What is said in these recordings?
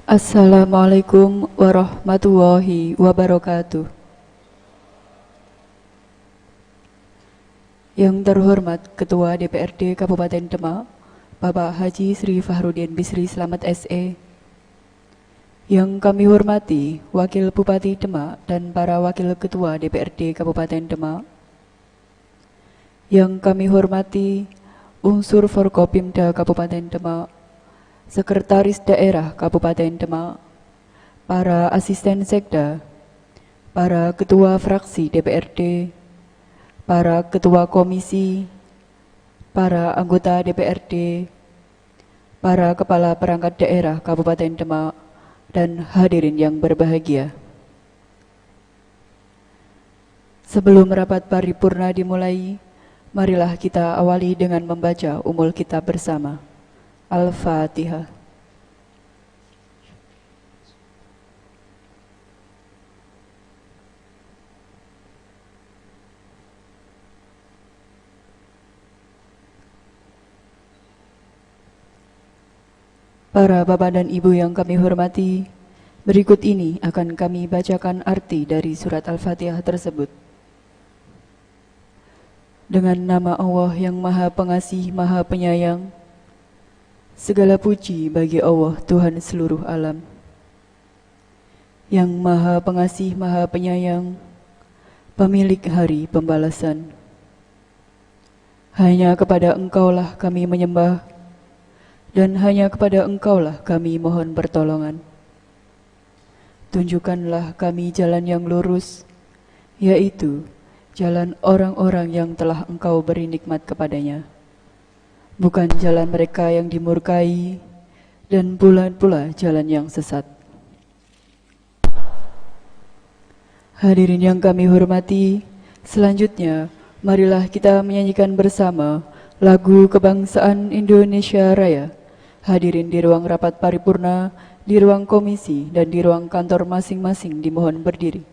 Assalamualaikum warahmatullahi wabarakatuh. Yang terhormat Ketua DPRD Kabupaten Demak, Bapak Haji Sri Fahrudin Bisri Slamet SE. Yang kami hormati Wakil Bupati Demak dan para Wakil Ketua DPRD Kabupaten Demak. Yang kami hormati unsur Forkopimda Kabupaten Demak, Sekretaris Daerah Kabupaten Demak, para asisten sekda, para ketua fraksi DPRD, para ketua komisi, para anggota DPRD, para kepala perangkat daerah Kabupaten Demak, dan hadirin yang berbahagia. Sebelum rapat paripurna dimulai, marilah kita awali dengan membaca umul kitab bersama. Al-Fatihah. Para bapak dan ibu yang kami hormati, berikut ini akan kami bacakan arti dari surat Al-Fatihah tersebut. Dengan nama Allah yang Maha Pengasih, Maha Penyayang, segala puji bagi Allah Tuhan seluruh alam, yang Maha Pengasih, Maha Penyayang, pemilik hari pembalasan. Hanya kepada Engkaulah kami menyembah, dan hanya kepada Engkaulah kami mohon pertolongan. Tunjukkanlah kami jalan yang lurus, yaitu jalan orang-orang yang telah Engkau beri nikmat kepadanya, bukan jalan mereka yang dimurkai, dan pula jalan yang sesat. Hadirin yang kami hormati, selanjutnya marilah kita menyanyikan bersama lagu kebangsaan Indonesia Raya. Hadirin di ruang rapat paripurna, di ruang komisi, dan di ruang kantor masing-masing dimohon berdiri.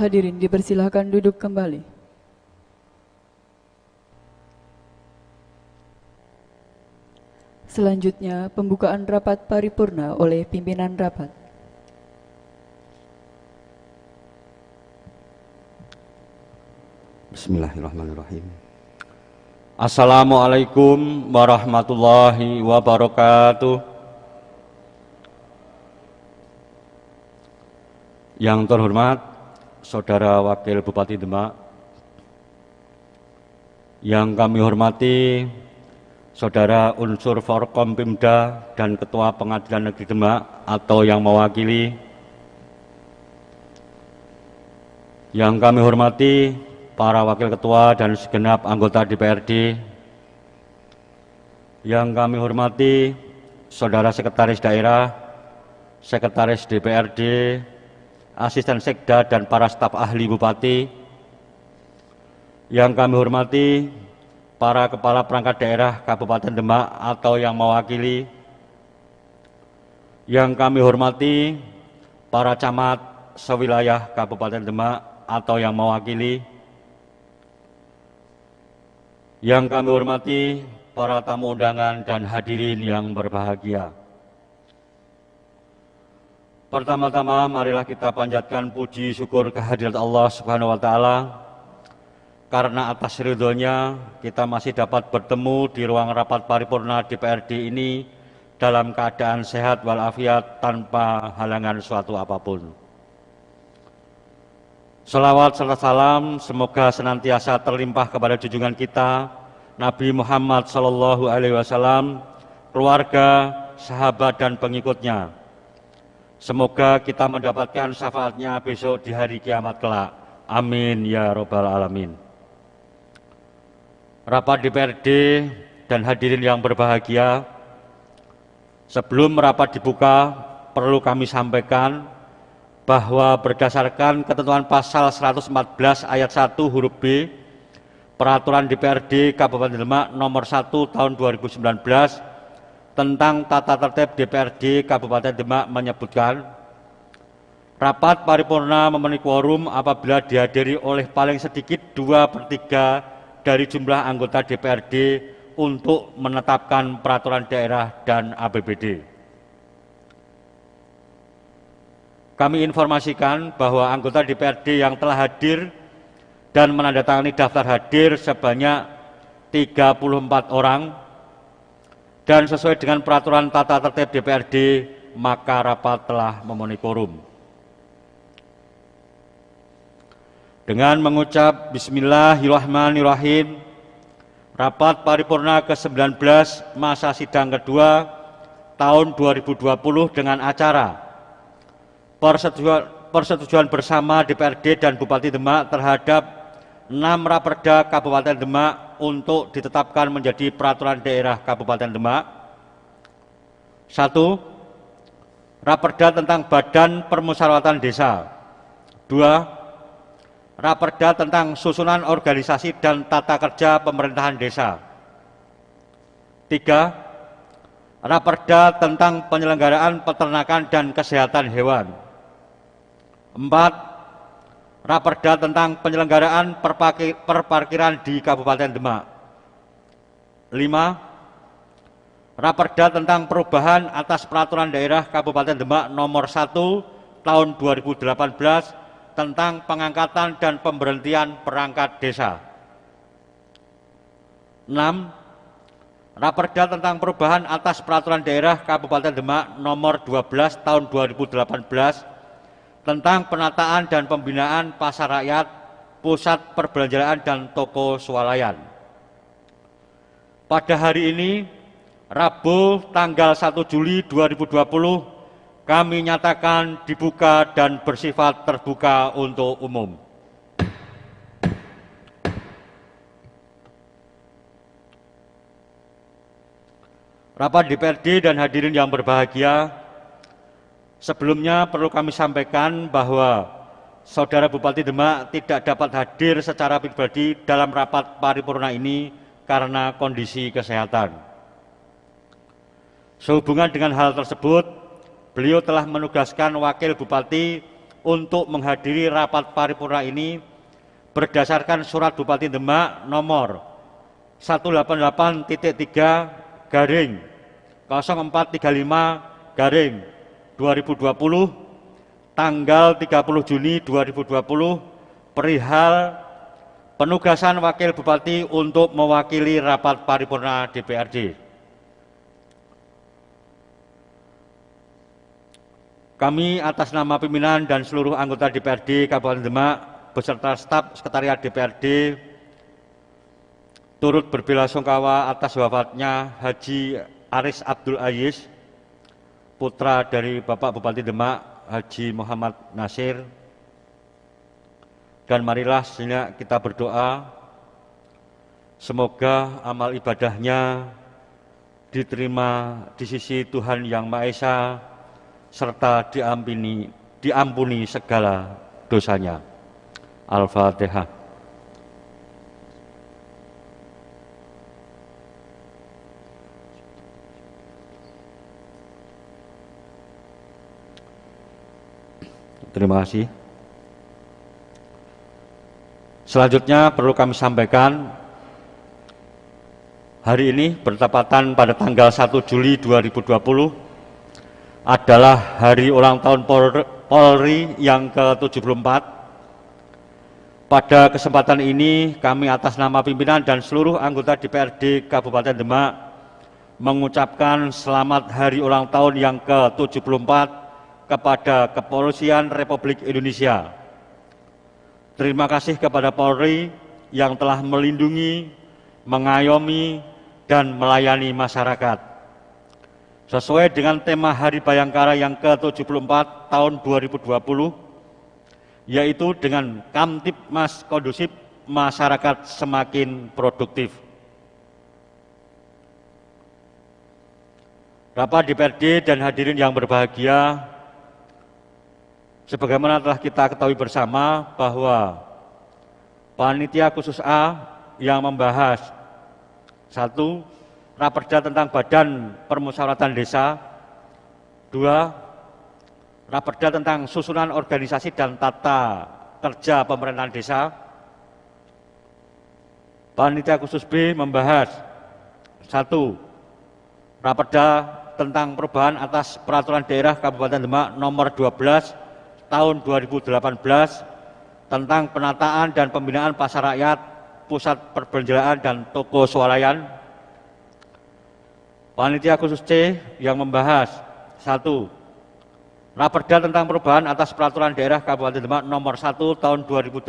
Hadirin dipersilahkan duduk kembali. Selanjutnya, pembukaan rapat paripurna oleh pimpinan rapat. Bismillahirrahmanirrahim. Assalamualaikum warahmatullahi wabarakatuh. Yang terhormat Saudara Wakil Bupati Demak, yang kami hormati Saudara unsur Forkompimda dan Ketua Pengadilan Negeri Demak atau yang mewakili, yang kami hormati para Wakil Ketua dan segenap anggota DPRD, Yang kami hormati Saudara Sekretaris Daerah, Sekretaris DPRD, Asisten Sekda, dan para staf ahli Bupati. Yang kami hormati para Kepala Perangkat Daerah Kabupaten Demak atau yang mewakili. Yang kami hormati para camat sewilayah Kabupaten Demak atau yang mewakili. Yang kami hormati para tamu undangan dan hadirin yang berbahagia. Pertama-tama marilah kita panjatkan puji syukur kehadirat Allah Subhanahu wa taala karena atas ridhonya kita masih dapat bertemu di ruang rapat paripurna DPRD ini dalam keadaan sehat walafiat tanpa halangan suatu apapun. Salawat serta salam semoga senantiasa terlimpah kepada junjungan kita Nabi Muhammad SAW, keluarga, sahabat, dan pengikutnya. Semoga kita mendapatkan syafaatnya besok di hari kiamat kelak. Amin ya robbal alamin. Rapat DPRD dan hadirin yang berbahagia, sebelum rapat dibuka perlu kami sampaikan bahwa berdasarkan ketentuan pasal 114 ayat 1 huruf B Peraturan DPRD Kabupaten Demak nomor 1 tahun 2019 tentang tata tertib DPRD Kabupaten Demak menyebutkan rapat paripurna memenuhi quorum apabila dihadiri oleh paling sedikit 2/3 dari jumlah anggota DPRD untuk menetapkan peraturan daerah dan APBD. Kami informasikan bahwa anggota DPRD yang telah hadir dan menandatangani daftar hadir sebanyak 34 orang dan sesuai dengan peraturan tata tertib DPRD maka rapat telah memenuhi quorum. Dengan mengucap Bismillahirrahmanirrahim, rapat paripurna ke-19 masa sidang kedua tahun 2020 dengan acara persetujuan bersama DPRD dan Bupati Demak terhadap 6 Raperda Kabupaten Demak untuk ditetapkan menjadi peraturan daerah Kabupaten Demak. 1. Raperda tentang Badan Permusyawaratan Desa. 2. Raperda tentang susunan organisasi dan tata kerja pemerintahan desa. 3. Raperda tentang penyelenggaraan peternakan dan kesehatan hewan. 4. Raperda tentang penyelenggaraan perparkiran di Kabupaten Demak. 5. Raperda tentang perubahan atas peraturan daerah Kabupaten Demak nomor 1 tahun 2018 tentang pengangkatan dan pemberhentian perangkat desa. 6. Raperda tentang perubahan atas peraturan daerah Kabupaten Demak nomor 12 tahun 2018 tentang penataan dan pembinaan pasar rakyat, pusat perbelanjaan dan toko swalayan. Pada hari ini, Rabu tanggal 1 Juli 2020, kami nyatakan dibuka dan bersifat terbuka untuk umum. Rapat DPRD dan hadirin yang berbahagia, sebelumnya perlu kami sampaikan bahwa Saudara Bupati Demak tidak dapat hadir secara pribadi dalam rapat paripurna ini karena kondisi kesehatan. Sehubungan dengan hal tersebut, beliau telah menugaskan Wakil Bupati untuk menghadiri rapat paripurna ini berdasarkan Surat Bupati Demak nomor 188-0435-2020 tanggal 30 Juni 2020 perihal penugasan Wakil Bupati untuk mewakili rapat paripurna DPRD. Kami atas nama pimpinan dan seluruh anggota DPRD Kabupaten Demak beserta staf sekretariat DPRD turut berbelasungkawa atas wafatnya Haji Aris Abdul Aziz, putra dari Bapak Bupati Demak Haji Muhammad Nasir. Dan marilah sejenak kita berdoa, semoga amal ibadahnya diterima di sisi Tuhan Yang Maha Esa, serta diampuni segala dosanya. Al-Fatihah. Terima kasih. Selanjutnya perlu kami sampaikan, hari ini bertepatan pada tanggal 1 Juli 2020 adalah hari ulang tahun Polri yang ke-74. Pada kesempatan ini kami atas nama pimpinan dan seluruh anggota DPRD Kabupaten Demak mengucapkan selamat hari ulang tahun yang ke-74 kepada Kepolisian Republik Indonesia. Terima kasih kepada Polri yang telah melindungi, mengayomi, dan melayani masyarakat. Sesuai dengan tema Hari Bayangkara yang ke-74 tahun 2020, yaitu dengan Kamtibmas kondusif, masyarakat semakin produktif. Bapak DPRD dan hadirin yang berbahagia, sebagaimana telah kita ketahui bersama bahwa Panitia Khusus A yang membahas 1. Raperda tentang Badan Permusyawaratan Desa, 2. Raperda tentang susunan organisasi dan tata kerja pemerintahan desa. Panitia Khusus B membahas 1. Raperda tentang perubahan atas Peraturan Daerah Kabupaten Demak nomor 12 tahun 2018 tentang penataan dan pembinaan pasar rakyat, pusat perbelanjaan dan toko swalayan. Panitia Khusus C yang membahas 1. Raperda tentang perubahan atas Peraturan Daerah Kabupaten Demak nomor 1 tahun 2018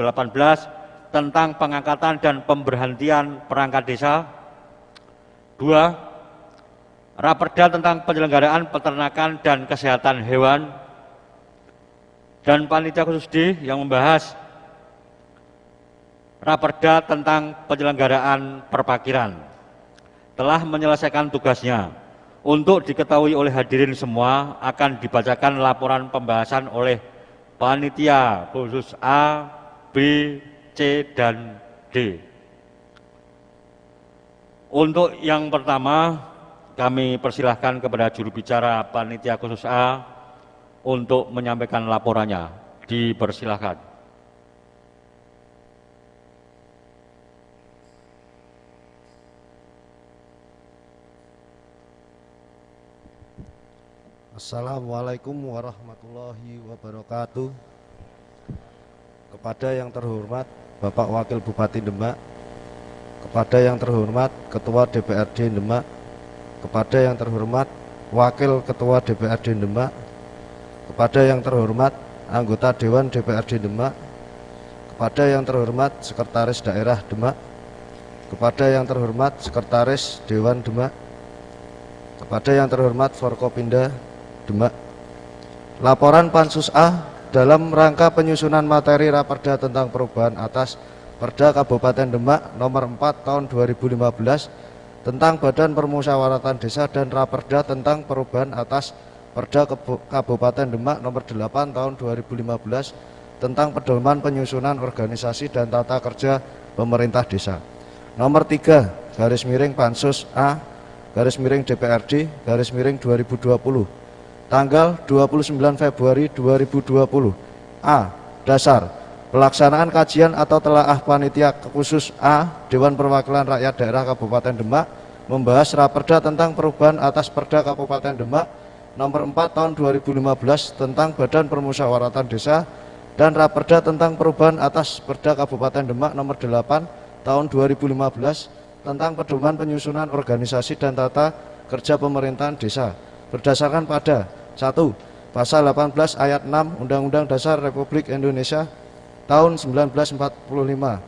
tentang pengangkatan dan pemberhentian perangkat desa. 2. Raperda tentang penyelenggaraan peternakan dan kesehatan hewan. Dan Panitia Khusus D yang membahas Raperda tentang penyelenggaraan perpakiran telah menyelesaikan tugasnya. Untuk diketahui oleh hadirin semua, akan dibacakan laporan pembahasan oleh Panitia Khusus A, B, C, dan D. Untuk yang pertama, kami persilahkan kepada juru bicara Panitia Khusus A untuk menyampaikan laporannya. Dipersilahkan. Assalamualaikum warahmatullahi wabarakatuh. Kepada yang terhormat Bapak Wakil Bupati Demak, kepada yang terhormat Ketua DPRD Demak, kepada yang terhormat Wakil Ketua DPRD Demak, kepada yang terhormat anggota Dewan DPRD Demak, kepada yang terhormat Sekretaris Daerah Demak, kepada yang terhormat Sekretaris Dewan Demak, kepada yang terhormat Forkopimda Demak. Laporan Pansus A dalam rangka penyusunan materi Raperda tentang perubahan atas Perda Kabupaten Demak nomor 4 tahun 2015 tentang Badan Permusyawaratan Desa dan Raperda tentang perubahan atas Perda Kabupaten Demak nomor 8 tahun 2015 tentang pedoman penyusunan organisasi dan tata kerja pemerintah desa. Nomor 3 garis miring Pansus A garis miring DPRD garis miring 2020 tanggal 29 Februari 2020. A. Dasar pelaksanaan kajian atau telaah Panitia Khusus A Dewan Perwakilan Rakyat Daerah Kabupaten Demak membahas Raperda tentang perubahan atas Perda Kabupaten Demak nomor 4 tahun 2015 tentang Badan Permusyawaratan Desa dan Raperda tentang perubahan atas Perda Kabupaten Demak nomor 8 tahun 2015 tentang pedoman penyusunan organisasi dan tata kerja pemerintahan desa berdasarkan pada 1. Pasal 18 ayat 6 Undang-Undang Dasar Republik Indonesia tahun 1945, 2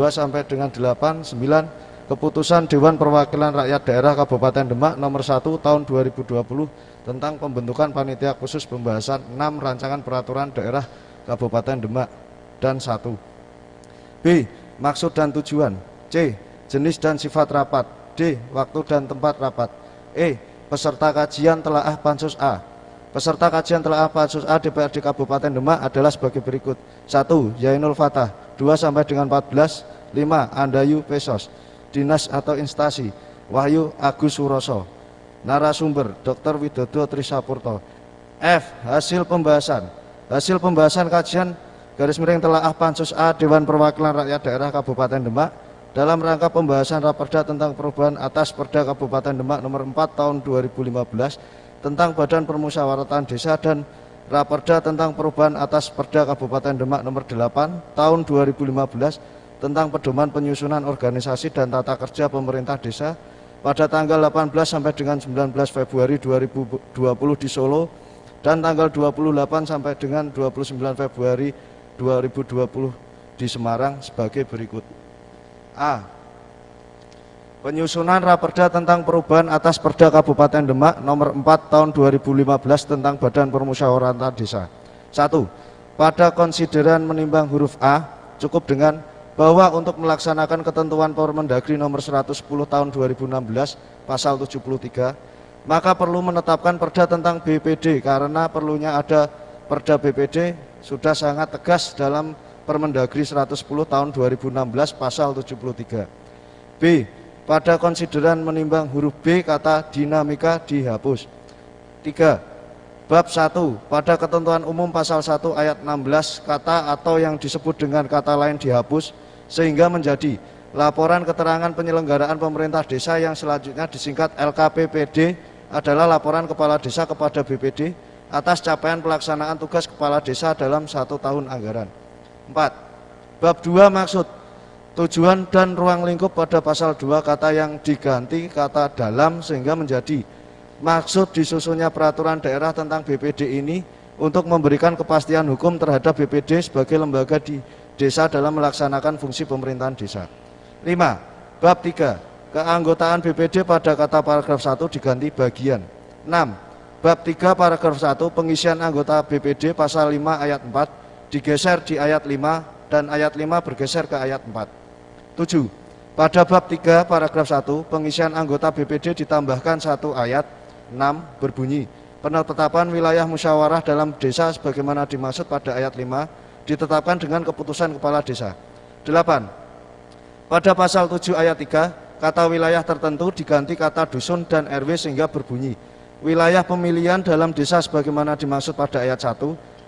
sampai dengan 8, 9 Keputusan Dewan Perwakilan Rakyat Daerah Kabupaten Demak nomor 1 tahun 2020 tentang pembentukan panitia khusus pembahasan 6 rancangan peraturan daerah Kabupaten Demak. Dan 1. B. Maksud dan tujuan. C. Jenis dan sifat rapat. D. Waktu dan tempat rapat. Peserta kajian telaah Pansus A. Peserta kajian telaah Pansus A DPRD Kabupaten Demak adalah sebagai berikut. 1. Yainul Fatah 2 sampai dengan 14. 5. Andayu Pesos. Dinas atau instansi Wahyu Agus Suroso. Narasumber Dr. Widodo Trisapurto. F. Hasil pembahasan. Hasil pembahasan kajian _telaah Pansus A Dewan Perwakilan Rakyat Daerah Kabupaten Demak dalam rangka pembahasan Raperda tentang perubahan atas Perda Kabupaten Demak nomor 4 tahun 2015 tentang Badan Permusyawaratan Desa dan Raperda tentang perubahan atas Perda Kabupaten Demak nomor 8 tahun 2015 tentang pedoman penyusunan organisasi dan tata kerja pemerintah desa pada tanggal 18 sampai dengan 19 Februari 2020 di Solo dan tanggal 28 sampai dengan 29 Februari 2020 di Semarang sebagai berikut. A. Penyusunan Raperda tentang perubahan atas Perda Kabupaten Demak nomor 4 tahun 2015 tentang Badan Permusyawaratan Desa. 1. Pada konsideran menimbang huruf A cukup dengan bahwa untuk melaksanakan ketentuan Permendagri nomor 110 tahun 2016 pasal 73 maka perlu menetapkan perda tentang BPD karena perlunya ada perda BPD sudah sangat tegas dalam Permendagri 110 tahun 2016 pasal 73. B. Pada konsideran menimbang huruf B kata dinamika dihapus. 3. Bab 1 pada ketentuan umum pasal 1 ayat 16 kata atau yang disebut dengan kata lain dihapus sehingga menjadi laporan keterangan penyelenggaraan pemerintah desa yang selanjutnya disingkat LKPPD adalah laporan kepala desa kepada BPD atas capaian pelaksanaan tugas kepala desa dalam 1 tahun anggaran. 4. Bab 2 maksud, tujuan dan ruang lingkup pada pasal 2 kata yang diganti kata dalam sehingga menjadi maksud disusunnya peraturan daerah tentang BPD ini untuk memberikan kepastian hukum terhadap BPD sebagai lembaga di desa dalam melaksanakan fungsi pemerintahan desa. 5. Bab 3 keanggotaan BPD pada kata paragraf 1 diganti bagian. 6. Bab 3 paragraf 1 pengisian anggota BPD pasal 5 ayat 4 digeser di ayat 5 dan ayat 5 bergeser ke ayat 4. 7. Pada bab 3 paragraf 1 pengisian anggota BPD ditambahkan 1 ayat 6 berbunyi penetapan wilayah musyawarah dalam desa sebagaimana dimaksud pada ayat 5 ditetapkan dengan keputusan kepala desa. 8. Pada pasal 7 ayat 3 kata wilayah tertentu diganti kata dusun dan RW sehingga berbunyi wilayah pemilihan dalam desa sebagaimana dimaksud pada ayat 1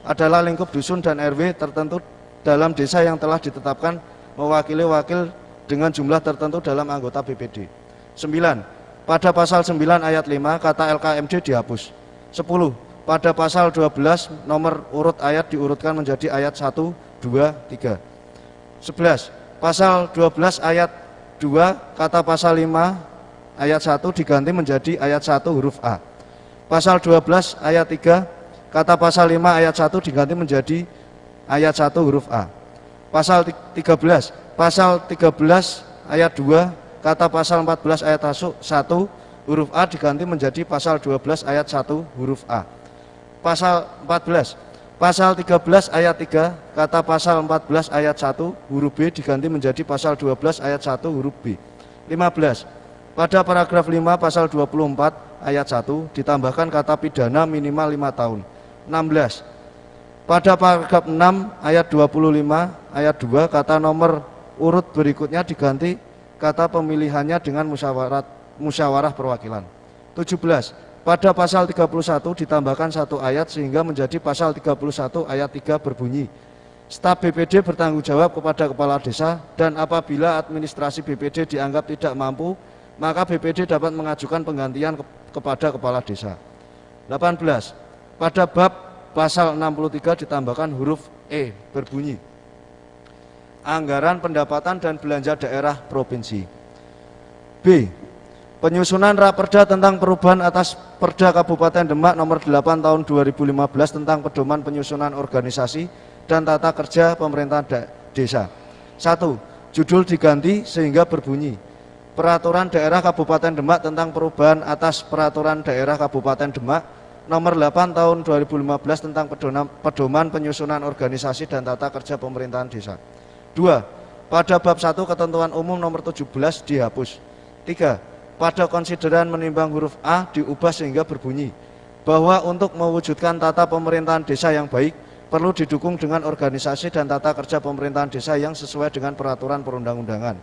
adalah lingkup dusun dan RW tertentu dalam desa yang telah ditetapkan mewakili wakil dengan jumlah tertentu dalam anggota BPD. 9. Pada pasal 9 ayat 5 kata LKMD dihapus. 10. Pada pasal 12 nomor urut ayat diurutkan menjadi ayat 1, 2, 3. 11. Pasal 12 ayat 2 kata pasal 5 ayat 1 diganti menjadi ayat 1 huruf A. Pasal 12 ayat 3 kata pasal 5 ayat 1 diganti menjadi ayat 1 huruf A. Pasal 13 ayat 2 kata pasal 14 ayat 1 huruf A diganti menjadi pasal 12 ayat 1 huruf A. Pasal 14 pasal 13 ayat 3 kata pasal 14 ayat 1 huruf B diganti menjadi pasal 12 ayat 1 huruf B. 15. Pada paragraf 5 pasal 24 ayat 1 ditambahkan kata pidana minimal 5 tahun. 16. Pada paragraf 6 ayat 25 ayat 2 kata nomor urut berikutnya diganti kata pemilihannya dengan musyawarah perwakilan. 17. Pada pasal 31 ditambahkan 1 ayat sehingga menjadi pasal 31 ayat 3 berbunyi staf BPD bertanggung jawab kepada kepala desa dan apabila administrasi BPD dianggap tidak mampu maka BPD dapat mengajukan penggantian kepada kepala desa. 18. Pada bab pasal 63 ditambahkan huruf E berbunyi anggaran pendapatan dan belanja daerah provinsi. B. Penyusunan Raperda tentang perubahan atas Perda Kabupaten Demak nomor 8 tahun 2015 tentang pedoman penyusunan organisasi dan tata kerja pemerintahan desa. 1. Judul diganti sehingga berbunyi Peraturan Daerah Kabupaten Demak tentang perubahan atas Peraturan Daerah Kabupaten Demak nomor 8 tahun 2015 tentang pedoman penyusunan organisasi dan tata kerja pemerintahan desa. 2. Pada bab 1 ketentuan umum nomor 17 dihapus. 3. pada konsideran menimbang huruf A diubah sehingga berbunyi bahwa untuk mewujudkan tata pemerintahan desa yang baik perlu didukung dengan organisasi dan tata kerja pemerintahan desa yang sesuai dengan peraturan perundang-undangan.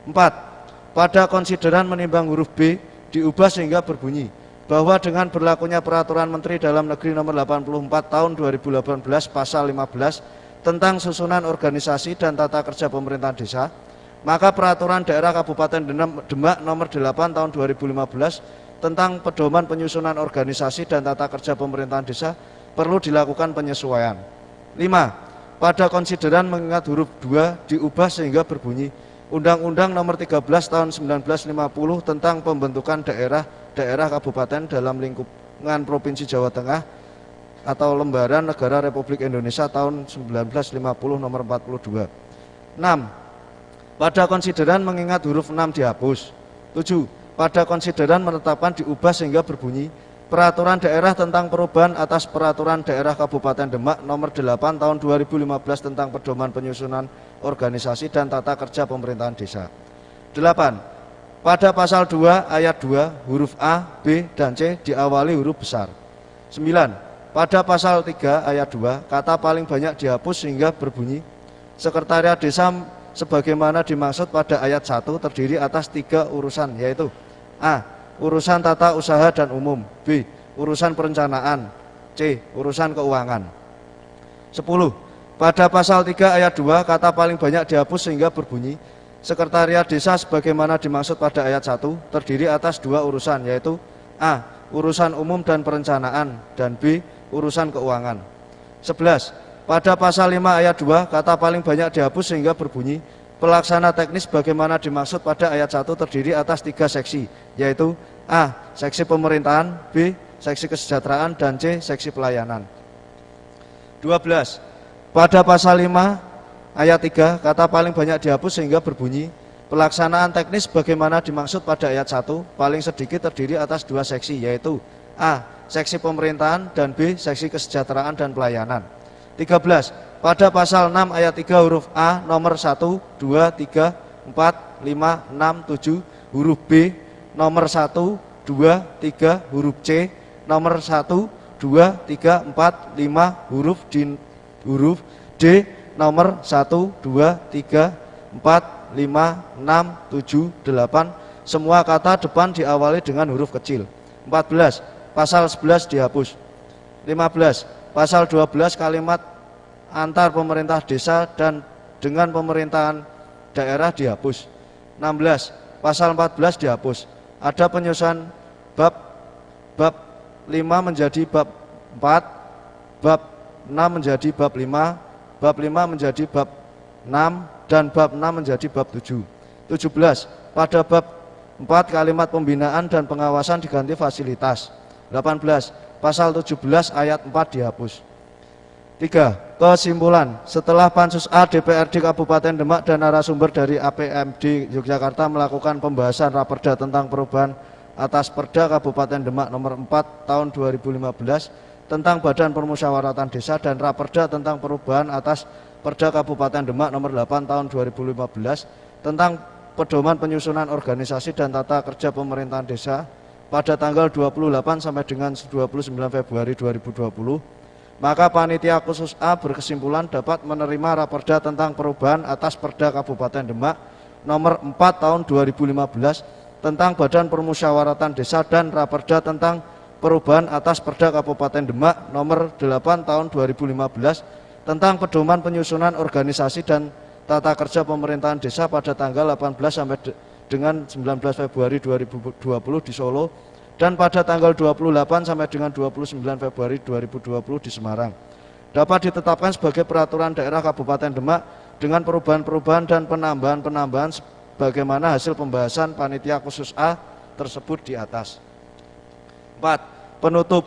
4. Pada konsideran menimbang huruf B diubah sehingga berbunyi bahwa dengan berlakunya peraturan Menteri Dalam Negeri nomor 84 tahun 2018 pasal 15 tentang susunan organisasi dan tata kerja pemerintahan desa, maka peraturan daerah Kabupaten Demak nomor 8 tahun 2015 tentang pedoman penyusunan organisasi dan tata kerja pemerintahan desa perlu dilakukan penyesuaian. 5. Pada konsideran mengingat huruf 2 diubah sehingga berbunyi Undang-Undang nomor 13 tahun 1950 tentang pembentukan daerah kabupaten dalam lingkungan Provinsi Jawa Tengah atau Lembaran Negara Republik Indonesia tahun 1950 nomor 42. 6. Pada konsideran mengingat huruf 6 dihapus. 7. Pada konsideran menetapkan diubah sehingga berbunyi Peraturan Daerah tentang perubahan atas Peraturan Daerah Kabupaten Demak nomor 8 tahun 2015 tentang pedoman penyusunan organisasi dan tata kerja pemerintahan desa. 8. Pada pasal 2 ayat 2 huruf A, B, dan C diawali huruf besar. 9. Pada pasal 3 ayat 2 kata paling banyak dihapus sehingga berbunyi Sekretariat Desa sebagaimana dimaksud pada ayat 1 terdiri atas 3 urusan yaitu A. Urusan tata usaha dan umum, B. Urusan perencanaan, C. Urusan keuangan. 10. Pada pasal 3 ayat 2 kata paling banyak dihapus sehingga berbunyi Sekretariat Desa sebagaimana dimaksud pada ayat 1 terdiri atas 2 urusan yaitu A. Urusan umum dan perencanaan dan B. Urusan keuangan. 11. Pada pasal 5 ayat 2 kata paling banyak dihapus sehingga berbunyi Pelaksana teknis bagaimana dimaksud pada ayat 1 terdiri atas 3 seksi yaitu A. Seksi pemerintahan, B. Seksi kesejahteraan dan C. Seksi pelayanan. 12. Pada pasal 5 ayat 3 kata paling banyak dihapus sehingga berbunyi pelaksanaan teknis bagaimana dimaksud pada ayat 1 paling sedikit terdiri atas 2 seksi yaitu A. Seksi pemerintahan dan B. Seksi kesejahteraan dan pelayanan. 13. Pada pasal 6 ayat 3 huruf A nomor 1, 2, 3, 4, 5, 6, 7 huruf B nomor 1, 2, 3 huruf C nomor 1, 2, 3, 4, 5 huruf D nomor 1, 2, 3, 4, 5, 6, 7, 8 semua kata depan diawali dengan huruf kecil. 14. Pasal 11 dihapus. 15. Pasal 12 kalimat antar pemerintah desa dan dengan pemerintahan daerah dihapus. 16. Pasal 14 dihapus. Ada penyusunan bab 5 menjadi bab 4, bab 6 menjadi bab 5, bab 5 menjadi bab 6 dan bab 6 menjadi bab 7. 17. Pada bab 4 kalimat pembinaan dan pengawasan diganti fasilitas. 18. Pasal 17 ayat 4 dihapus. 3. Kesimpulan, setelah Pansus A DPRD Kabupaten Demak dan narasumber dari APMD Yogyakarta melakukan pembahasan Raperda tentang perubahan atas Perda Kabupaten Demak nomor 4 tahun 2015 tentang Badan Permusyawaratan Desa dan Raperda tentang perubahan atas Perda Kabupaten Demak nomor 8 tahun 2015 tentang pedoman penyusunan organisasi dan tata kerja pemerintahan desa pada tanggal 28 sampai dengan 29 Februari 2020. Maka Panitia Khusus A berkesimpulan dapat menerima Raperda tentang perubahan atas Perda Kabupaten Demak nomor 4 tahun 2015 tentang Badan Permusyawaratan Desa dan Raperda tentang perubahan atas Perda Kabupaten Demak nomor 8 tahun 2015 tentang pedoman penyusunan organisasi dan tata kerja pemerintahan desa pada tanggal 18 sampai dengan 19 Februari 2020 di Solo dan pada tanggal 28 sampai dengan 29 Februari 2020 di Semarang dapat ditetapkan sebagai peraturan daerah Kabupaten Demak dengan perubahan-perubahan dan penambahan-penambahan sebagaimana hasil pembahasan Panitia Khusus A tersebut di atas. 4. Penutup.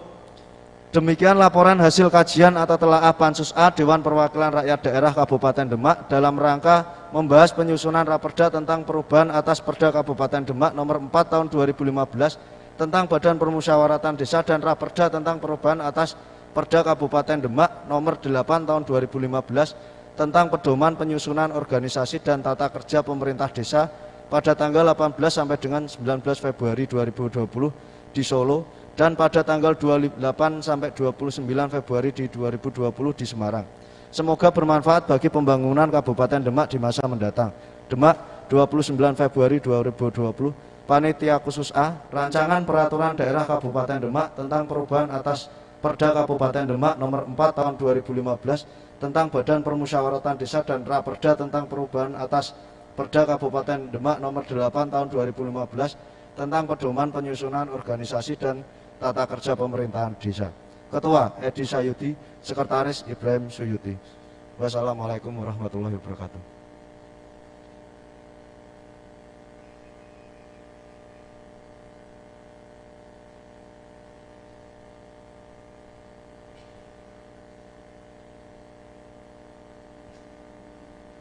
Demikian laporan hasil kajian atau telaah Pansus A Dewan Perwakilan Rakyat Daerah Kabupaten Demak dalam rangka membahas penyusunan Raperda tentang perubahan atas Perda Kabupaten Demak nomor 4 tahun 2015 tentang Badan Permusyawaratan Desa dan Raperda tentang perubahan atas Perda Kabupaten Demak nomor 8 tahun 2015 tentang pedoman penyusunan organisasi dan tata kerja pemerintah desa pada tanggal 18 sampai dengan 19 Februari 2020 di Solo dan pada tanggal 28 sampai 29 Februari di 2020 di Semarang. Semoga bermanfaat bagi pembangunan Kabupaten Demak di masa mendatang. Demak, 29 Februari 2020, Panitia Khusus A, Rancangan Peraturan Daerah Kabupaten Demak tentang perubahan atas Perda Kabupaten Demak nomor 4 tahun 2015 tentang Badan Permusyawaratan Desa dan Raperda tentang perubahan atas Perda Kabupaten Demak nomor 8 tahun 2015 tentang pedoman penyusunan organisasi dan tata kerja pemerintahan desa. Ketua Edi Sayuti, Sekretaris Ibrahim Suyuti. Wassalamualaikum warahmatullahi wabarakatuh.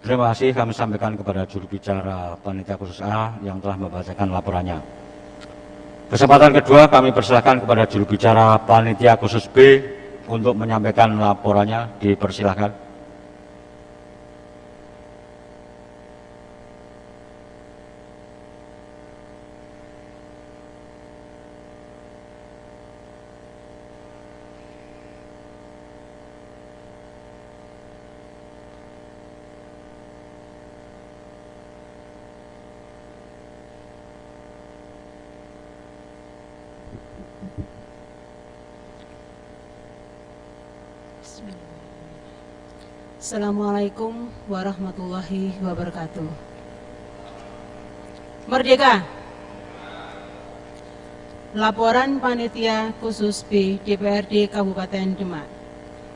Terima kasih kami sampaikan kepada juru bicara Panitia Khusus A yang telah membacakan laporannya. Kesempatan kedua kami persilahkan kepada juru bicara Panitia Khusus B untuk menyampaikan laporannya. Dipersilahkan. Assalamualaikum warahmatullahi wabarakatuh. Merdeka. Laporan Panitia Khusus B DPRD Kabupaten Demak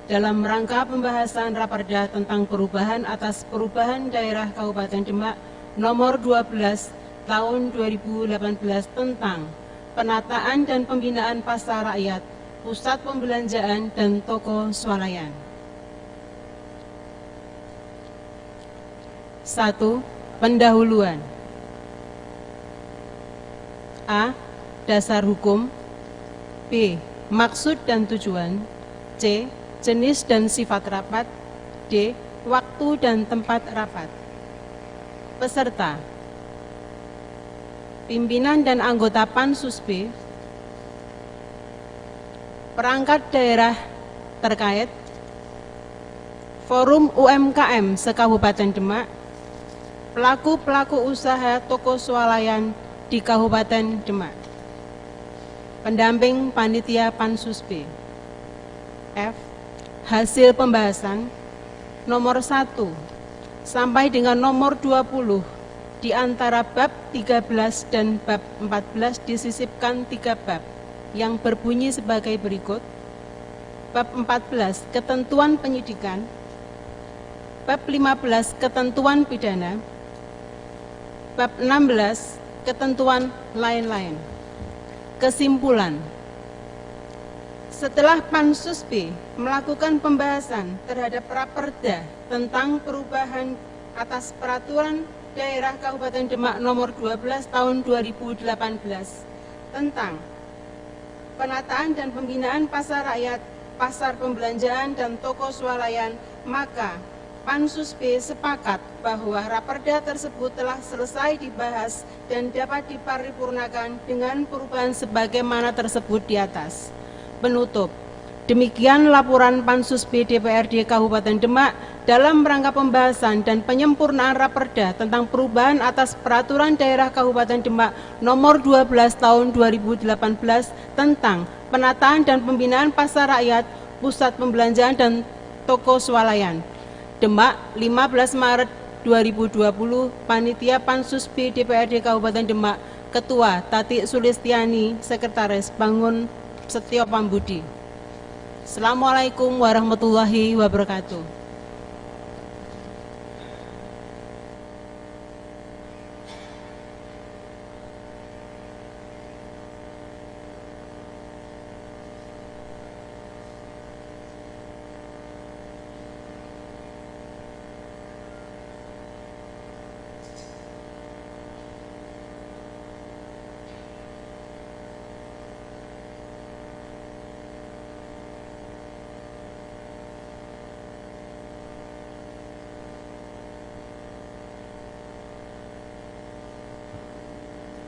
dalam rangka pembahasan Raperda tentang perubahan atas perubahan daerah Kabupaten Demak nomor 12 tahun 2018 tentang penataan dan pembinaan pasar rakyat, pusat pembelanjaan dan toko swalayan. 1. Pendahuluan. A. Dasar hukum. B. Maksud dan tujuan. C. Jenis dan sifat rapat. D. Waktu dan tempat rapat. Peserta. Pimpinan dan anggota Pansus B, perangkat daerah terkait, Forum UMKM se-Kabupaten Demak, pelaku-pelaku usaha toko swalayan di Kabupaten Demak. Pendamping Panitia Pansus B. F. Hasil pembahasan nomor 1 sampai dengan nomor 20 di antara bab 13 dan bab 14 disisipkan 3 bab yang berbunyi sebagai berikut. Bab 14 ketentuan penyidikan, bab 15 ketentuan pidana, bab 16 ketentuan lain-lain. Kesimpulan. Setelah Pansus B melakukan pembahasan terhadap Raperda tentang perubahan atas peraturan daerah Kabupaten Demak nomor 12 tahun 2018 tentang penataan dan pembinaan pasar rakyat, pasar pembelanjaan dan toko swalayan, maka Pansus B sepakat bahwa Raperda tersebut telah selesai dibahas dan dapat diparipurnakan dengan perubahan sebagaimana tersebut di atas. Penutup. Demikian laporan Pansus B DPRD Kabupaten Demak dalam rangka pembahasan dan penyempurnaan Raperda tentang perubahan atas peraturan daerah Kabupaten Demak nomor 12 tahun 2018 tentang penataan dan pembinaan pasar rakyat, pusat pembelanjaan dan toko swalayan. Demak, 15 Maret 2020, Panitia Pansus B DPRD Kabupaten Demak, Ketua Tati Sulistiani, Sekretaris Bangun Setio Pambudi. Assalamualaikum warahmatullahi wabarakatuh.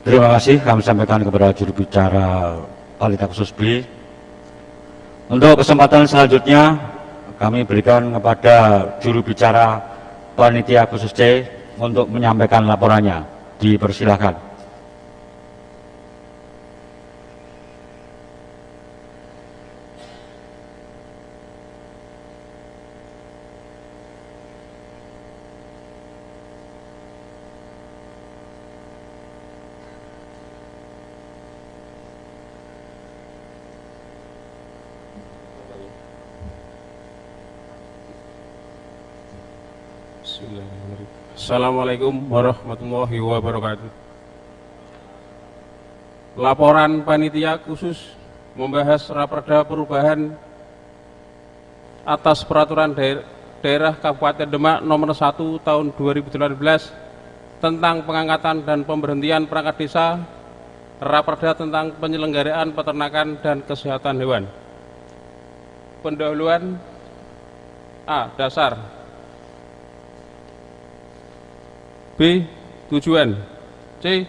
Terima kasih kami sampaikan kepada juru bicara Panitia Khusus B. Untuk kesempatan selanjutnya kami berikan kepada juru bicara Panitia Khusus C untuk menyampaikan laporannya. Dipersilahkan. Assalamualaikum warahmatullahi wabarakatuh. Laporan Panitia Khusus membahas raperda perubahan atas peraturan daerah Kabupaten Demak nomor 1 tahun 2018 tentang pengangkatan dan pemberhentian perangkat desa, raperda tentang penyelenggaraan peternakan dan kesehatan hewan. Pendahuluan A. Dasar. B. Tujuan. C.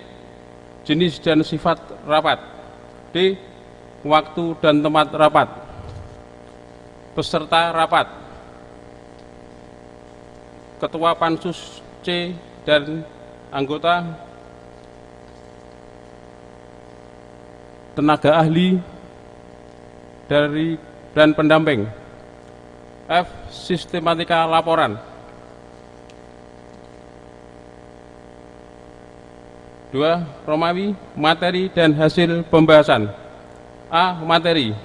Jenis dan sifat rapat. D. Waktu dan tempat rapat. Peserta rapat. Ketua Pansus C dan anggota, tenaga ahli dan pendamping. F. Sistematika laporan. 2. Romawi, materi dan hasil pembahasan. A. Materi.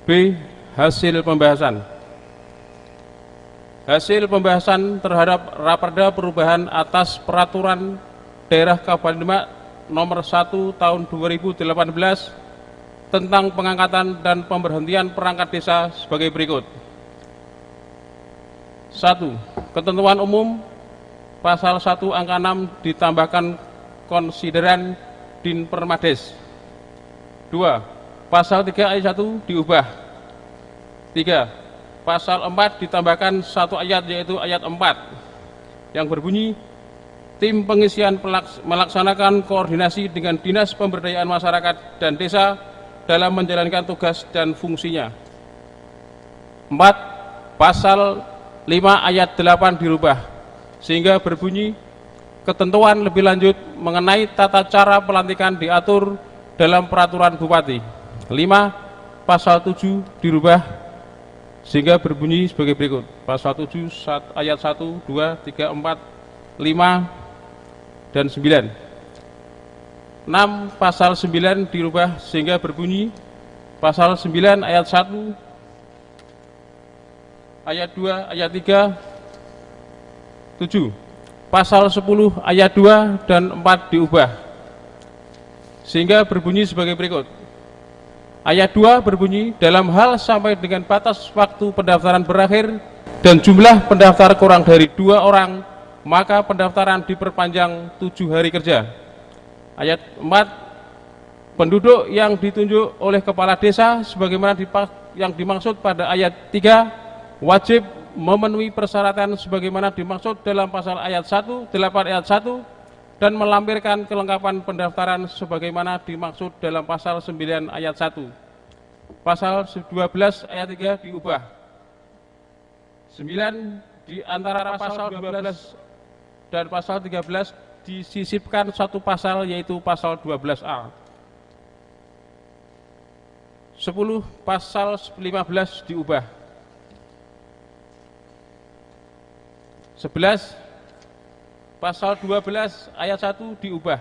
B. Hasil pembahasan. Hasil pembahasan terhadap raperda perubahan atas peraturan daerah Kabupaten Demak nomor 1 tahun 2018 tentang pengangkatan dan pemberhentian perangkat desa sebagai berikut. 1. Ketentuan umum pasal 1 angka 6 ditambahkan konsideran Din Permades. 2. Pasal 3 ayat 1 diubah. 3. Pasal 4 ditambahkan satu ayat, yaitu ayat 4 yang berbunyi, tim pengisian melaksanakan koordinasi dengan Dinas Pemberdayaan Masyarakat dan Desa dalam menjalankan tugas dan fungsinya. 4. Pasal 5 ayat 8 dirubah sehingga berbunyi, ketentuan lebih lanjut mengenai tata cara pelantikan diatur dalam peraturan Bupati. 5. Pasal 7 dirubah sehingga berbunyi sebagai berikut. Pasal 7 ayat 1, 2, 3, 4, 5, dan 9. 6. Pasal 9 dirubah sehingga berbunyi, pasal 9 ayat 1, ayat 2, ayat 3, 7. Pasal 10 ayat 2 dan 4 diubah sehingga berbunyi sebagai berikut. Ayat 2 berbunyi, dalam hal sampai dengan batas waktu pendaftaran berakhir dan jumlah pendaftar kurang dari 2 orang, maka pendaftaran diperpanjang 7 hari kerja. Ayat 4, penduduk yang ditunjuk oleh kepala desa sebagaimana yang dimaksud pada ayat 3 wajib memenuhi persyaratan sebagaimana dimaksud dalam pasal ayat 1, 8 ayat 1 dan melampirkan kelengkapan pendaftaran sebagaimana dimaksud dalam pasal 9 ayat 1. Pasal 12 ayat 3 diubah. 9 di antara pasal 12 dan pasal 13 disisipkan satu pasal, yaitu pasal 12A. 10 pasal 15 diubah. 11 pasal 12 ayat 1 diubah.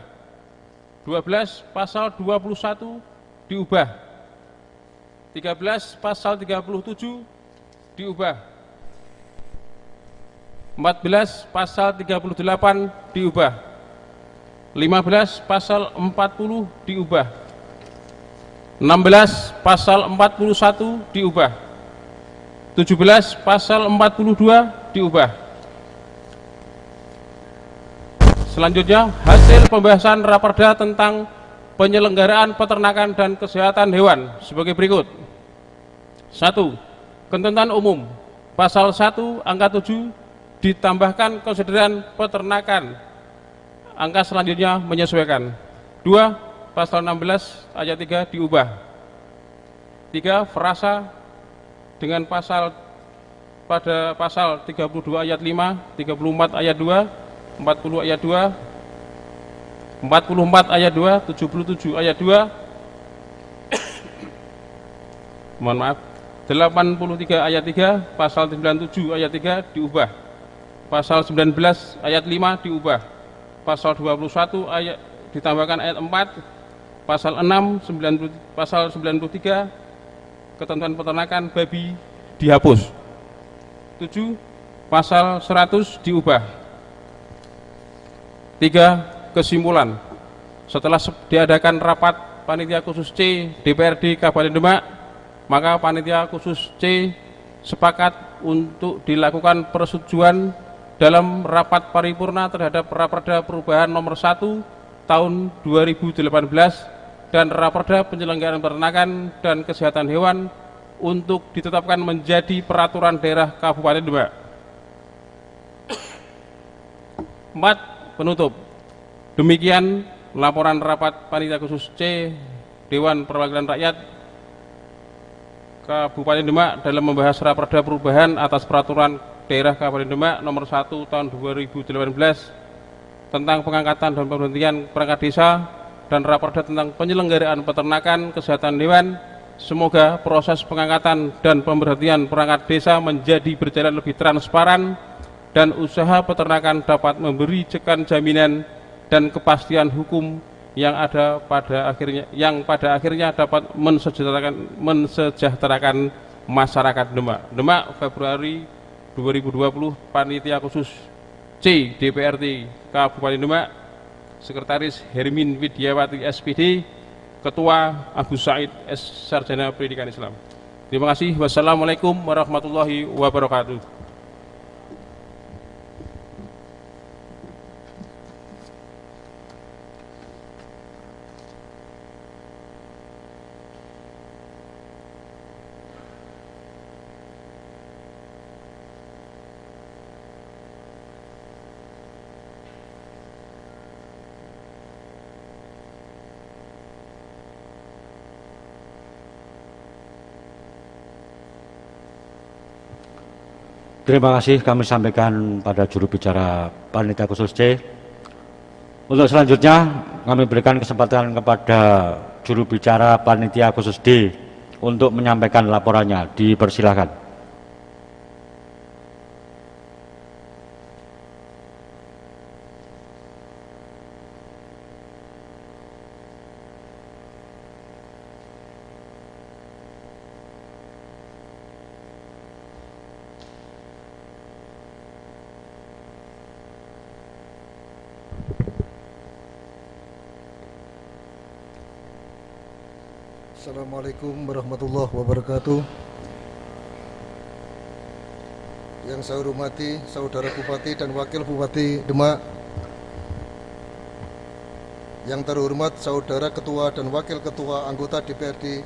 12 pasal 21 diubah. 13 pasal 37 diubah. 14 pasal 38 diubah. 15 pasal 40 diubah. 16 pasal 41 diubah. 17 pasal 42 diubah. Selanjutnya, hasil pembahasan raperda tentang penyelenggaraan peternakan dan kesehatan hewan sebagai berikut. 1. Ketentuan umum pasal 1 angka 7 ditambahkan konsideran peternakan angka selanjutnya menyesuaikan. 2. Pasal 16 ayat 3 diubah. 3. Frasa dengan pada pasal 32 ayat 5, 34 ayat 2, 40 ayat 2, 44 ayat 2, 77 ayat 2, mohon maaf, 83 ayat 3, pasal 97 ayat 3 diubah. Pasal 19 ayat 5 diubah. Pasal 21 ayat ditambahkan ayat 4, pasal 6, pasal 93 ketentuan peternakan babi dihapus. 7. Pasal 100 diubah. 3. Kesimpulan. Setelah diadakan rapat panitia khusus C DPRD Kabupaten Demak, maka panitia khusus C sepakat untuk dilakukan persetujuan dalam rapat paripurna terhadap Raperda Perubahan nomor 1 tahun 2018 dan Raperda Penyelenggaraan Peternakan dan Kesehatan Hewan untuk ditetapkan menjadi peraturan daerah Kabupaten Demak. 4. Penutup. Demikian laporan rapat panitia khusus C Dewan Perwakilan Rakyat Kabupaten Demak dalam membahas Raperda Perubahan atas Peraturan Daerah Kabupaten Demak nomor 1 tahun 2018 tentang pengangkatan dan pemberhentian perangkat desa dan Raperda tentang penyelenggaraan peternakan kesehatan hewan. Semoga proses pengangkatan dan pemberhentian perangkat desa menjadi berjalan lebih transparan dan usaha peternakan dapat memberi jaminan dan kepastian hukum yang pada akhirnya dapat mensejahterakan masyarakat Demak. Demak, Februari 2020, Panitia Khusus C DPRD Kabupaten Demak, Sekretaris Hermin Widiawati SPD, Ketua Abu Said S. Sarjana Pendidikan Islam. Terima kasih. Wassalamualaikum warahmatullahi wabarakatuh. Terima kasih kami sampaikan pada juru bicara Panitia Khusus C. Untuk selanjutnya kami berikan kesempatan kepada juru bicara Panitia Khusus D untuk menyampaikan laporannya. Dipersilakan. Assalamualaikum warahmatullahi wabarakatuh. Yang saya hormati Saudara Bupati dan Wakil Bupati Demak, yang terhormat Saudara Ketua dan Wakil Ketua anggota DPRD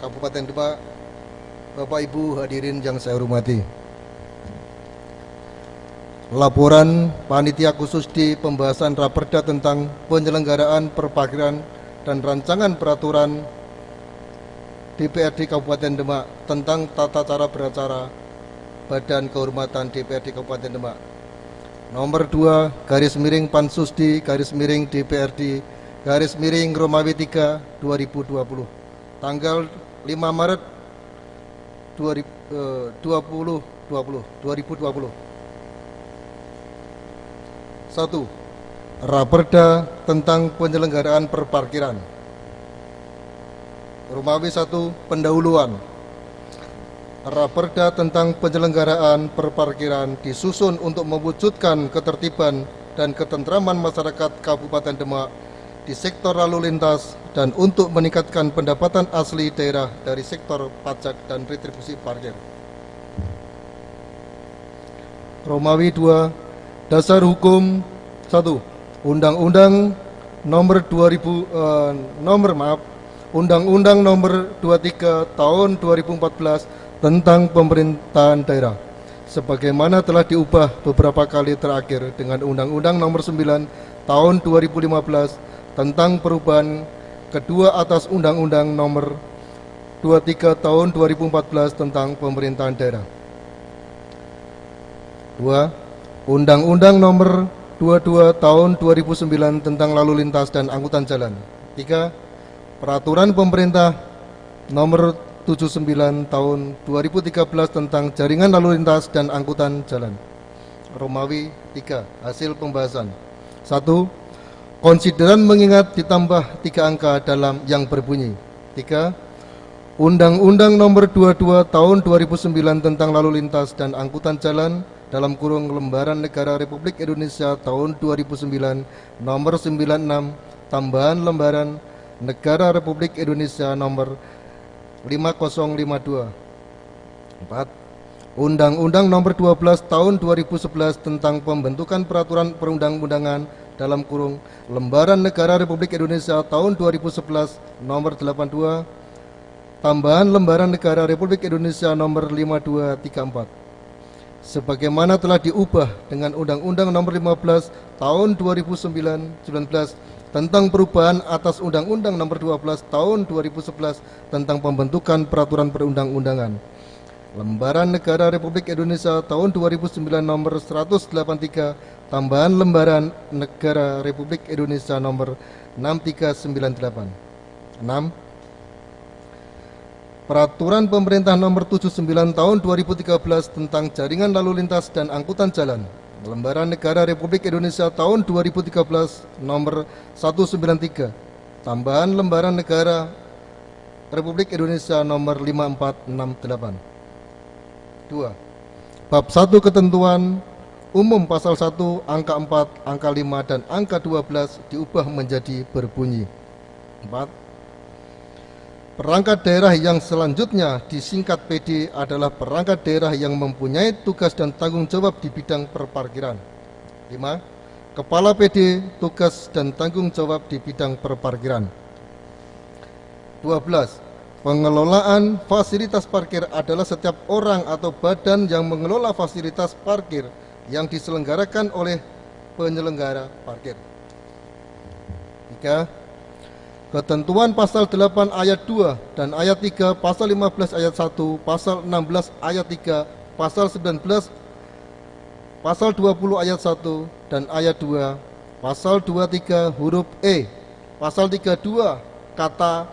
Kabupaten Demak, Bapak Ibu hadirin yang saya hormati. Laporan Panitia Khusus di pembahasan Raperda tentang penyelenggaraan perpakiran dan rancangan peraturan DPRD Kabupaten Demak tentang tata cara beracara Badan Kehormatan DPRD Kabupaten Demak nomor 2 /Pansus di /DPRD Romawi 3 2020 tanggal 5 Maret 2020. 1. Raperda tentang penyelenggaraan perparkiran. Romawi 1. Pendahuluan. Raperda tentang penyelenggaraan perparkiran disusun untuk mewujudkan ketertiban dan ketentraman masyarakat Kabupaten Demak di sektor lalu lintas dan untuk meningkatkan pendapatan asli daerah dari sektor pajak dan retribusi parkir. Romawi 2. Dasar hukum 1. Undang-Undang nomor 23 tahun 2014 tentang pemerintahan daerah. sebagaimana telah diubah beberapa kali terakhir dengan Undang-Undang Nomor 9 Tahun 2015 tentang perubahan kedua atas Undang-Undang Nomor 23 Tahun 2014 tentang pemerintahan daerah. 2. Undang-Undang Nomor 22 Tahun 2009 tentang lalu lintas dan angkutan jalan. 3. Peraturan Pemerintah Nomor 79 Tahun 2013 tentang jaringan lalu lintas dan angkutan jalan. Romawi 3. Hasil pembahasan. 1. Konsideran mengingat ditambah 3 angka dalam yang berbunyi. 3. Undang-Undang Nomor 22 Tahun 2009 tentang lalu lintas dan angkutan jalan dalam kurung Lembaran Negara Republik Indonesia tahun 2009 Nomor 96 tambahan Lembaran Negara Republik Indonesia Nomor 5052. 4. Undang-Undang Nomor 12 Tahun 2011 tentang pembentukan peraturan perundang-undangan dalam kurung Lembaran Negara Republik Indonesia tahun 2011 Nomor 82 tambahan Lembaran Negara Republik Indonesia Nomor 5234 sebagaimana telah diubah dengan Undang-Undang Nomor 15 Tahun 2019 tentang perubahan atas Undang-Undang Nomor 12 Tahun 2011 tentang pembentukan peraturan perundang-undangan. Lembaran Negara Republik Indonesia tahun 2009 Nomor 183 tambahan Lembaran Negara Republik Indonesia Nomor 6398. 6. Peraturan Pemerintah Nomor 79 Tahun 2013 tentang jaringan lalu lintas dan angkutan jalan. Lembaran Negara Republik Indonesia tahun 2013 Nomor 193 tambahan Lembaran Negara Republik Indonesia Nomor 5468. 2. Bab 1 Ketentuan Umum Pasal 1 Angka 4, Angka 5 dan Angka 12 diubah menjadi berbunyi. 4. Perangkat daerah yang selanjutnya disingkat PD adalah perangkat daerah yang mempunyai tugas dan tanggung jawab di bidang perparkiran. 5. Kepala PD tugas dan tanggung jawab di bidang perparkiran. 12. Pengelolaan fasilitas parkir adalah setiap orang atau badan yang mengelola fasilitas parkir yang diselenggarakan oleh penyelenggara parkir. 3. Ketentuan pasal 8 ayat 2 dan ayat 3, pasal 15 ayat 1, pasal 16 ayat 3, pasal 19, pasal 20 ayat 1 dan ayat 2, pasal 23 huruf E, pasal 32 kata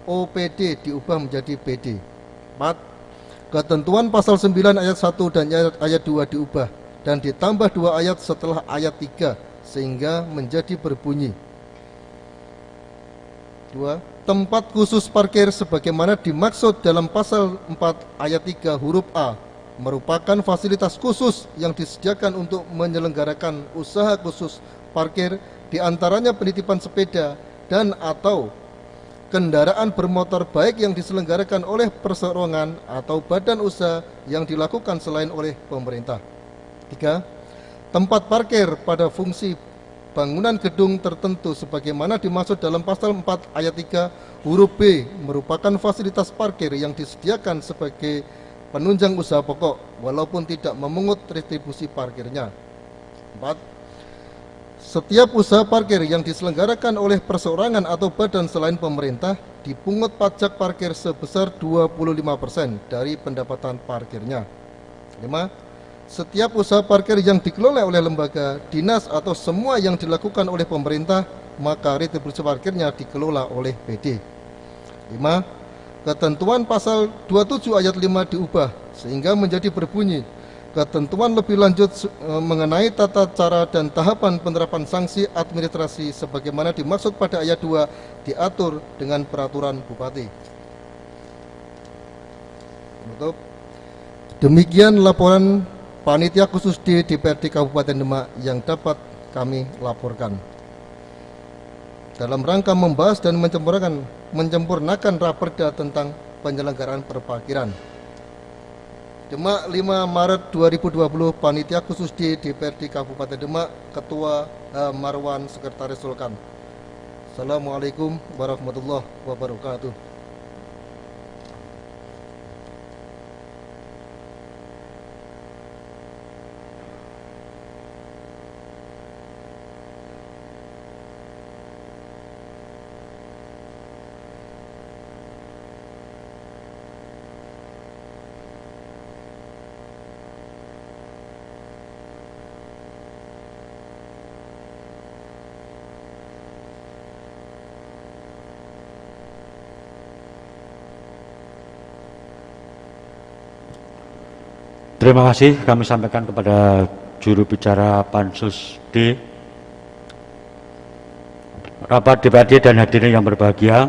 OPD diubah menjadi PD. 4. Ketentuan pasal 9 ayat 1 dan ayat 2 diubah dan ditambah 2 ayat setelah ayat 3 sehingga menjadi berbunyi. 2. Tempat khusus parkir sebagaimana dimaksud dalam pasal 4 ayat 3 huruf A merupakan fasilitas khusus yang disediakan untuk menyelenggarakan usaha khusus parkir, diantaranya penitipan sepeda dan atau kendaraan bermotor baik yang diselenggarakan oleh perserokongan atau badan usaha yang dilakukan selain oleh pemerintah. 3. Tempat parkir pada fungsi bangunan gedung tertentu sebagaimana dimaksud dalam pasal 4 ayat 3 huruf B merupakan fasilitas parkir yang disediakan sebagai penunjang usaha pokok walaupun tidak memungut retribusi parkirnya. 4. Setiap usaha parkir yang diselenggarakan oleh perseorangan atau badan selain pemerintah dipungut pajak parkir sebesar 25% dari pendapatan parkirnya. 5. Setiap usaha parkir yang dikelola oleh lembaga, dinas atau semua yang dilakukan oleh pemerintah, maka retribusi parkirnya dikelola oleh PD. 5. Ketentuan pasal 27 ayat 5 diubah sehingga menjadi berbunyi, ketentuan lebih lanjut mengenai tata cara dan tahapan penerapan sanksi administrasi sebagaimana dimaksud pada ayat 2 diatur dengan peraturan Bupati. Demikian laporan Panitia Khusus D DPRD Kabupaten Demak yang dapat kami laporkan. Dalam rangka membahas dan menyempurnakan raperda tentang penyelenggaraan perparkiran. Demak 5 Maret 2020, Panitia Khusus D DPRD Kabupaten Demak, Ketua Marwan, Sekretaris Sulkan. Assalamualaikum warahmatullahi wabarakatuh. Terima kasih kami sampaikan kepada juru bicara Pansus D. Rapat DPRD dan hadirin yang berbahagia,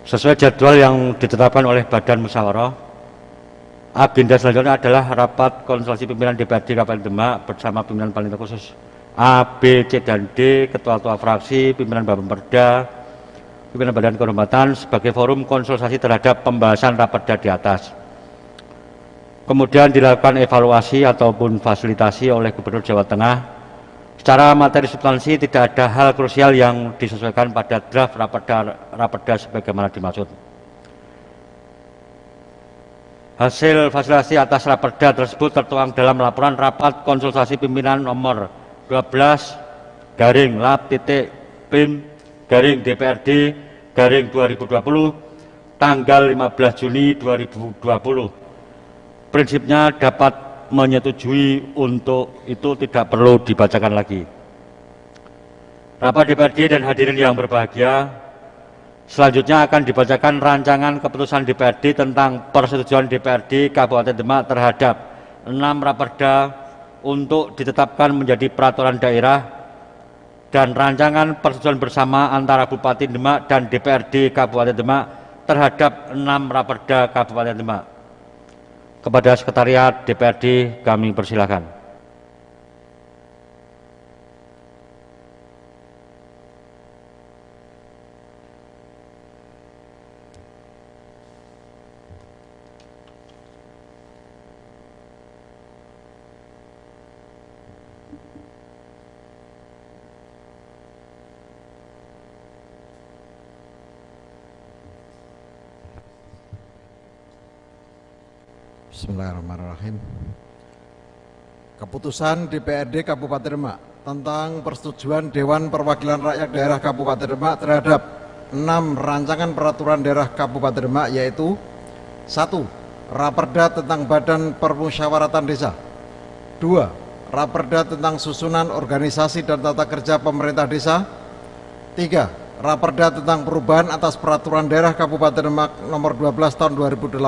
sesuai jadwal yang ditetapkan oleh Badan Musyawarah, agenda selanjutnya adalah rapat konsultasi pimpinan DPRD Kabupaten Demak bersama pimpinan panitia khusus A, B, C, dan D, ketua-ketua fraksi, pimpinan Bapemperda, pimpinan Badan Kehormatan sebagai forum konsultasi terhadap pembahasan raperda di atas. Kemudian dilakukan evaluasi ataupun fasilitasi oleh Gubernur Jawa Tengah. Secara materi substansi tidak ada hal krusial yang disesuaikan pada draft raperda sebagaimana dimaksud. Hasil fasilitasi atas raperda tersebut tertuang dalam laporan rapat konsultasi pimpinan nomor 12/Pim/DPRD/2020 tanggal 15 Juni 2020. Prinsipnya dapat menyetujui, untuk itu tidak perlu dibacakan lagi. Rapat DPRD dan hadirin yang berbahagia, selanjutnya akan dibacakan rancangan keputusan DPRD tentang persetujuan DPRD Kabupaten Demak terhadap 6 raperda untuk ditetapkan menjadi peraturan daerah dan rancangan persetujuan bersama antara Bupati Demak dan DPRD Kabupaten Demak terhadap 6 raperda Kabupaten Demak. Kepada Sekretariat DPRD kami persilakan. Bismillahirrahmanirrahim. Keputusan DPRD Kabupaten Demak tentang persetujuan Dewan Perwakilan Rakyat Daerah Kabupaten Demak terhadap 6 rancangan peraturan daerah Kabupaten Demak, yaitu 1. Raperda tentang Badan Permusyawaratan Desa. 2. Raperda tentang susunan organisasi dan tata kerja pemerintah desa. 3. Raperda tentang perubahan atas peraturan daerah Kabupaten Demak nomor 12 tahun 2018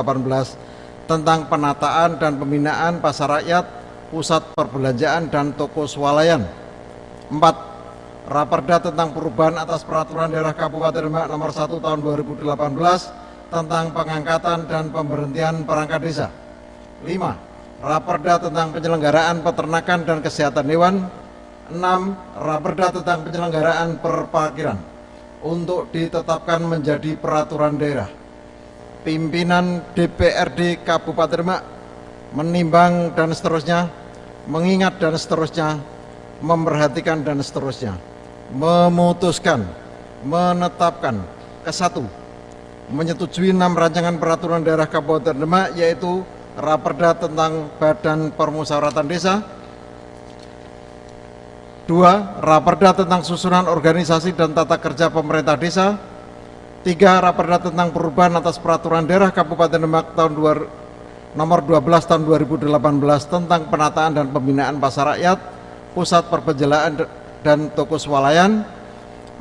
tentang penataan dan pembinaan pasar rakyat, pusat perbelanjaan, dan toko swalayan. 4. Raperda tentang perubahan atas peraturan daerah Kabupaten Demak nomor 1 tahun 2018 tentang pengangkatan dan pemberhentian perangkat desa. 5. Raperda tentang penyelenggaraan peternakan dan kesehatan hewan. 6. Raperda tentang penyelenggaraan perparkiran untuk ditetapkan menjadi peraturan daerah. Pimpinan DPRD Kabupaten Demak menimbang dan seterusnya, mengingat dan seterusnya, memperhatikan dan seterusnya, memutuskan, menetapkan. Ke-1, menyetujui 6 rancangan peraturan daerah Kabupaten Demak, yaitu raperda tentang Badan Permusyawaratan Desa. 2. Raperda tentang susunan organisasi dan tata kerja pemerintah desa. 3. Raperda tentang perubahan atas peraturan daerah Kabupaten Demak nomor 12 tahun 2018 tentang penataan dan pembinaan pasar rakyat, pusat perbelanjaan, dan toko swalayan.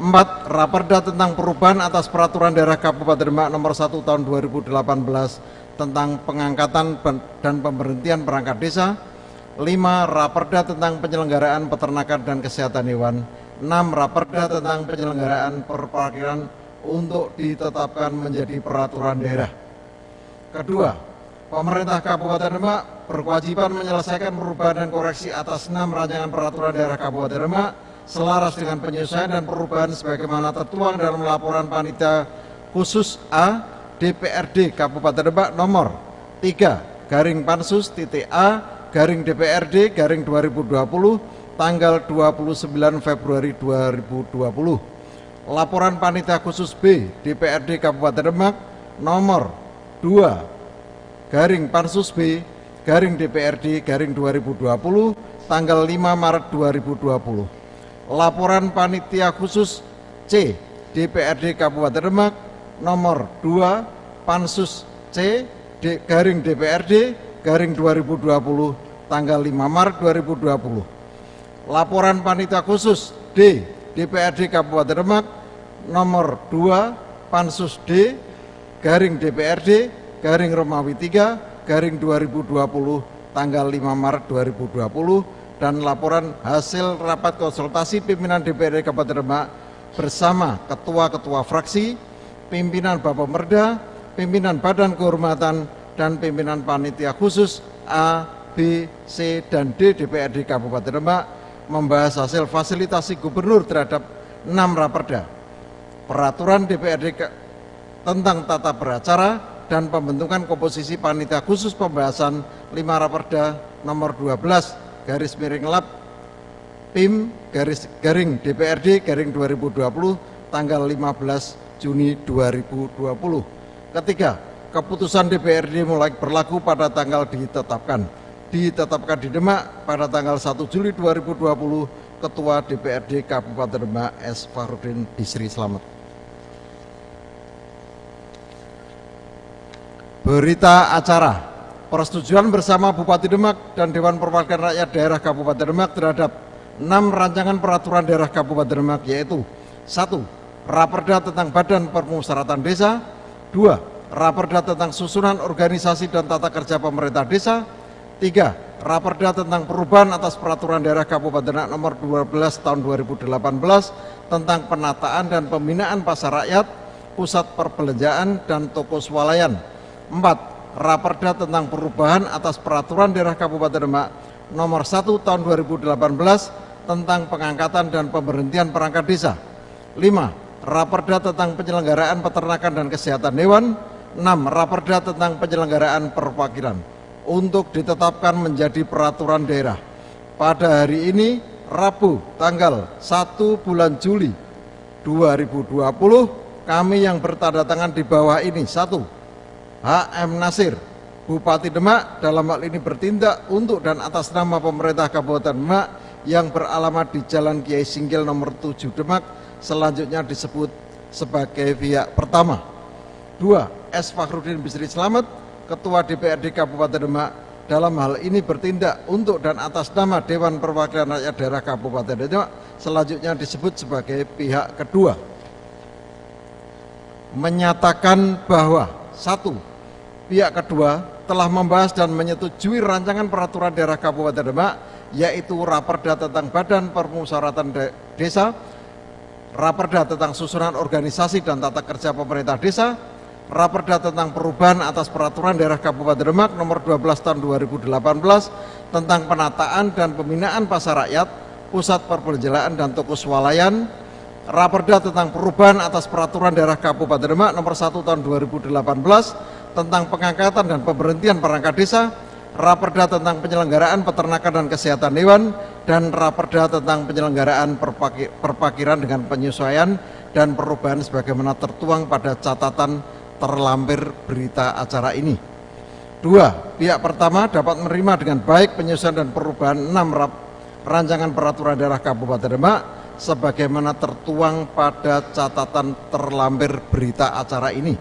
4. Raperda tentang perubahan atas peraturan daerah Kabupaten Demak nomor 1 tahun 2018 tentang pengangkatan dan pemberhentian perangkat desa. 5. Raperda tentang penyelenggaraan peternakan dan kesehatan hewan. 6. Raperda tentang penyelenggaraan perparkiran untuk ditetapkan menjadi peraturan daerah. Kedua, pemerintah Kabupaten Demak berkewajiban menyelesaikan perubahan dan koreksi atas 6 rancangan peraturan daerah Kabupaten Demak selaras dengan penyesuaian dan perubahan sebagaimana tertuang dalam laporan panitia khusus A DPRD Kabupaten Demak nomor 3/A/DPRD/2020 tanggal 29 Februari 2020. Laporan panitia khusus B DPRD Kabupaten Demak nomor 2/Pansus B/DPRD/2020 tanggal 5 Maret 2020. Laporan panitia khusus C DPRD Kabupaten Demak nomor 2 Pansus C DPRD/2020 tanggal 5 Maret 2020. Laporan panitia khusus D DPRD Kabupaten Demak nomor 2 Pansus D/DPRD/Romawi 3 2020 tanggal 5 Maret 2020 dan laporan hasil rapat konsultasi pimpinan DPRD Kabupaten Demak bersama ketua-ketua fraksi, pimpinan Bappemerda, pimpinan Badan Kehormatan, dan pimpinan panitia khusus A, B, C, dan D DPRD Kabupaten Demak membahas hasil fasilitasi gubernur terhadap 6 raperda, peraturan DPRD tentang tata beracara, dan pembentukan komposisi panitia khusus pembahasan 5 raperda nomor 12 garis miring lab PIM garis garing DPRD garing 2020 tanggal 15 Juni 2020. Ketiga, keputusan DPRD mulai berlaku pada tanggal ditetapkan di Demak pada tanggal 1 Juli 2020. Ketua DPRD Kabupaten Demak S. Fakhrudin Bisri Slamet. Berita acara persetujuan bersama Bupati Demak dan Dewan Perwakilan Rakyat Daerah Kabupaten Demak terhadap 6 rancangan peraturan daerah Kabupaten Demak, yaitu 1. Raperda tentang Badan Permusyawaratan Desa. 2. Raperda tentang susunan organisasi dan tata kerja pemerintah desa. 3. Raperda tentang perubahan atas peraturan daerah Kabupaten Demak nomor 12 tahun 2018 tentang penataan dan pembinaan pasar rakyat, pusat perbelanjaan, dan toko swalayan. 4. Raperda tentang perubahan atas peraturan daerah Kabupaten Demak nomor 1 tahun 2018 tentang pengangkatan dan pemberhentian perangkat desa. 5. Raperda tentang penyelenggaraan peternakan dan kesehatan hewan. 6. Raperda tentang penyelenggaraan perwakilan untuk ditetapkan menjadi peraturan daerah. Pada hari ini, Rabu, tanggal 1 bulan Juli 2020, kami yang bertanda tangan di bawah ini: 1. H.M. Nasir, Bupati Demak, dalam hal ini bertindak untuk dan atas nama pemerintah Kabupaten Demak yang beralamat di Jalan Kiai Singgil nomor 7 Demak, selanjutnya disebut sebagai pihak pertama. 2. S. Fakhrudin Bisri Slamet, Ketua DPRD Kabupaten Demak, dalam hal ini bertindak untuk dan atas nama Dewan Perwakilan Rakyat Daerah Kabupaten Demak, selanjutnya disebut sebagai pihak kedua. Menyatakan bahwa 1. Pihak kedua telah membahas dan menyetujui rancangan peraturan daerah Kabupaten Demak, yaitu Raperda tentang Badan Permusyawaratan Desa, Raperda tentang susunan organisasi dan tata kerja pemerintah desa, Raperda tentang perubahan atas peraturan daerah Kabupaten Demak nomor 12 tahun 2018 tentang penataan dan pembinaan pasar rakyat, pusat perbelanjaan, dan toko swalayan, Raperda tentang perubahan atas peraturan daerah Kabupaten Demak nomor 1 tahun 2018 tentang pengangkatan dan pemberhentian perangkat desa, Raperda tentang penyelenggaraan peternakan dan kesehatan hewan, dan Raperda tentang penyelenggaraan perpakiran dengan penyesuaian dan perubahan sebagaimana tertuang pada catatan terlampir berita acara ini. 2. Pihak pertama dapat menerima dengan baik penyesuaian dan perubahan 6 rancangan peraturan daerah Kabupaten Demak sebagaimana tertuang pada catatan terlampir berita acara ini.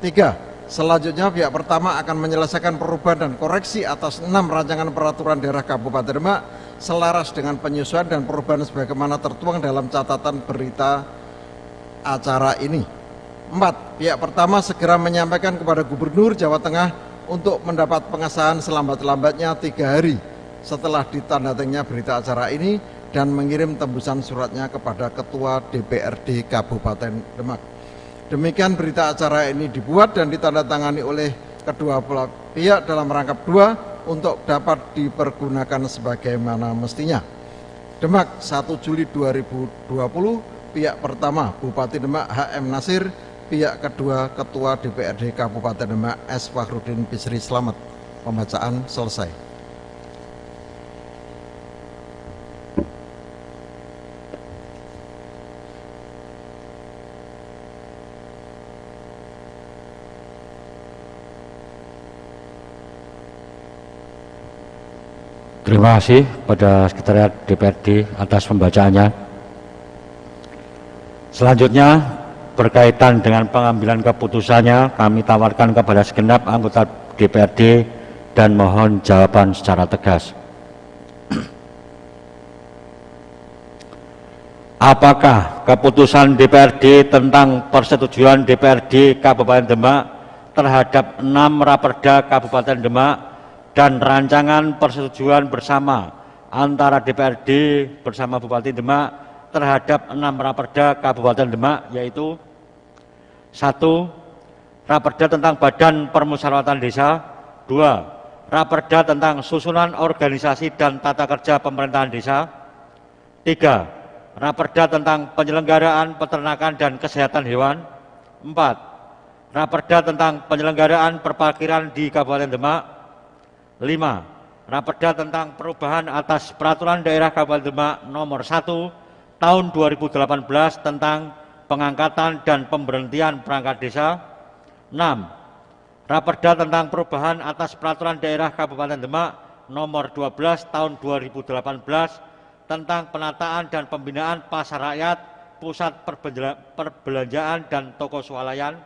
3. Selanjutnya pihak pertama akan menyelesaikan perubahan dan koreksi atas 6 rancangan peraturan daerah Kabupaten Demak selaras dengan penyesuaian dan perubahan sebagaimana tertuang dalam catatan berita acara ini. 4. Pihak pertama segera menyampaikan kepada Gubernur Jawa Tengah untuk mendapat pengesahan selambat-lambatnya 3 hari setelah ditandatangani berita acara ini dan mengirim tembusan suratnya kepada Ketua DPRD Kabupaten Demak. Demikian berita acara ini dibuat dan ditandatangani oleh kedua pihak dalam rangkap 2 untuk dapat dipergunakan sebagaimana mestinya. Demak, 1 Juli 2020, pihak pertama Bupati Demak H.M. Nasir, pihak kedua Ketua DPRD Kabupaten Demak S. Fakhrudin Bisri Slamet. Pembacaan selesai. Terima kasih pada Sekretariat DPRD atas pembacaannya. Selanjutnya, berkaitan dengan pengambilan keputusannya, kami tawarkan kepada segenap anggota DPRD dan mohon jawaban secara tegas. Apakah keputusan DPRD tentang persetujuan DPRD Kabupaten Demak terhadap 6 Raperda Kabupaten Demak dan rancangan persetujuan bersama antara DPRD bersama Bupati Demak terhadap 6 Raperda Kabupaten Demak, yaitu 1. Raperda tentang Badan Permusyawaratan Desa. 2. Raperda tentang susunan organisasi dan tata kerja pemerintahan desa. 3. Raperda tentang penyelenggaraan peternakan dan kesehatan hewan. 4. Raperda tentang penyelenggaraan perparkiran di Kabupaten Demak. 5. Raperda tentang perubahan atas Peraturan Daerah Kabupaten Demak Nomor 1 Tahun 2018 tentang pengangkatan dan pemberhentian perangkat desa. 6. Raperda tentang perubahan atas Peraturan Daerah Kabupaten Demak Nomor 12 Tahun 2018 tentang penataan dan pembinaan pasar rakyat, pusat perbelanjaan dan toko swalayan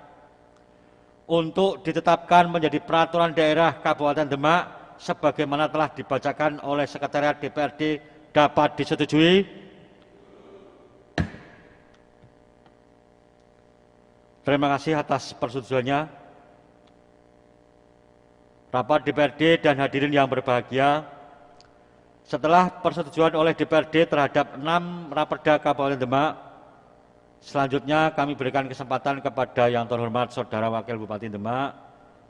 untuk ditetapkan menjadi Peraturan Daerah Kabupaten Demak sebagaimana telah dibacakan oleh Sekretariat DPRD dapat disetujui. Terima kasih atas persetujuannya. Rapat DPRD dan hadirin yang berbahagia, setelah persetujuan oleh DPRD terhadap 6 Raperda Kabupaten Demak, selanjutnya kami berikan kesempatan kepada yang terhormat Saudara Wakil Bupati Demak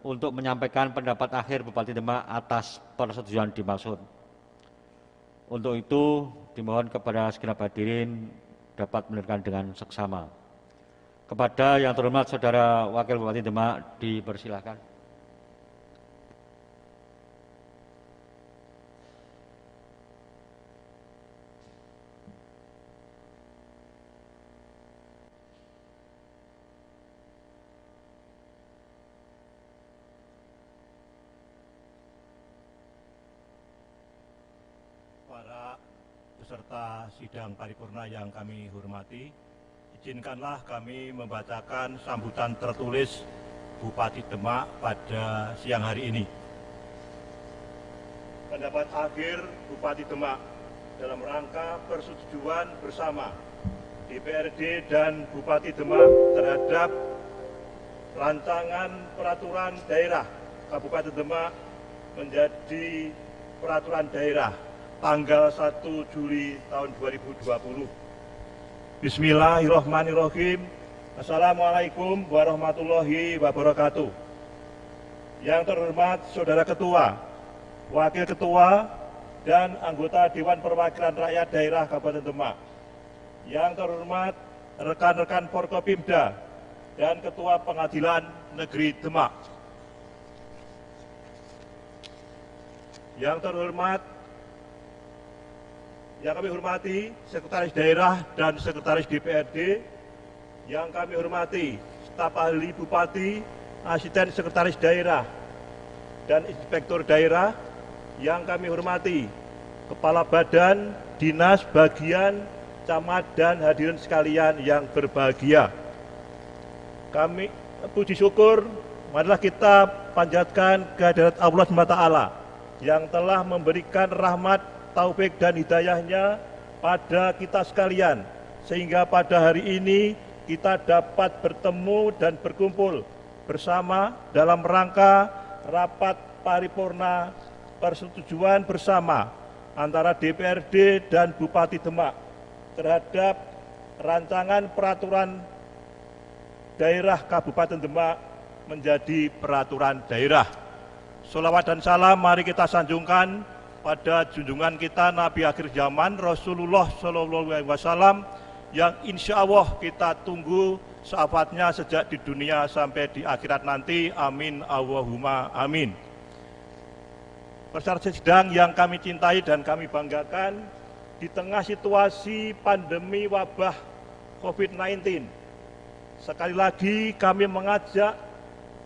untuk menyampaikan pendapat akhir Bupati Demak atas persetujuan dimaksud. Untuk itu, dimohon kepada segenap hadirin dapat mendengarkan dengan seksama. Kepada yang terhormat Saudara Wakil Bupati Demak, dipersilahkan. Para peserta sidang paripurna yang kami hormati, izinkanlah kami membacakan sambutan tertulis Bupati Demak pada siang hari ini. Pendapat akhir Bupati Demak dalam rangka persetujuan bersama DPRD dan Bupati Demak terhadap rancangan peraturan daerah Kabupaten Demak menjadi peraturan daerah tanggal 1 Juli tahun 2020. Bismillahirrahmanirrahim. Assalamualaikum warahmatullahi wabarakatuh. Yang terhormat Saudara Ketua, Wakil Ketua, dan anggota Dewan Perwakilan Rakyat Daerah Kabupaten Demak. Yang terhormat rekan-rekan Forkopimda dan Ketua Pengadilan Negeri Demak. Yang terhormat, yang kami hormati Sekretaris Daerah dan Sekretaris DPRD, yang kami hormati staf ahli Bupati, Asisten Sekretaris Daerah, dan Inspektur Daerah, yang kami hormati Kepala Badan, Dinas, Bagian, Camat, dan hadirin sekalian yang berbahagia. Kami puji syukur, marilah kita panjatkan kehadirat Allah SWT yang telah memberikan rahmat, taufik dan hidayahnya pada kita sekalian, sehingga pada hari ini kita dapat bertemu dan berkumpul bersama dalam rangka rapat paripurna persetujuan bersama antara DPRD dan Bupati Demak terhadap rancangan peraturan daerah Kabupaten Demak menjadi peraturan daerah. Sholawat dan salam mari kita sanjungkan pada junjungan kita Nabi akhir zaman Rasulullah SAW yang insya Allah kita tunggu syafaatnya sejak di dunia sampai di akhirat nanti. Amin Allahumma amin. Peserta sidang yang kami cintai dan kami banggakan, di tengah situasi pandemi wabah COVID-19, sekali lagi kami mengajak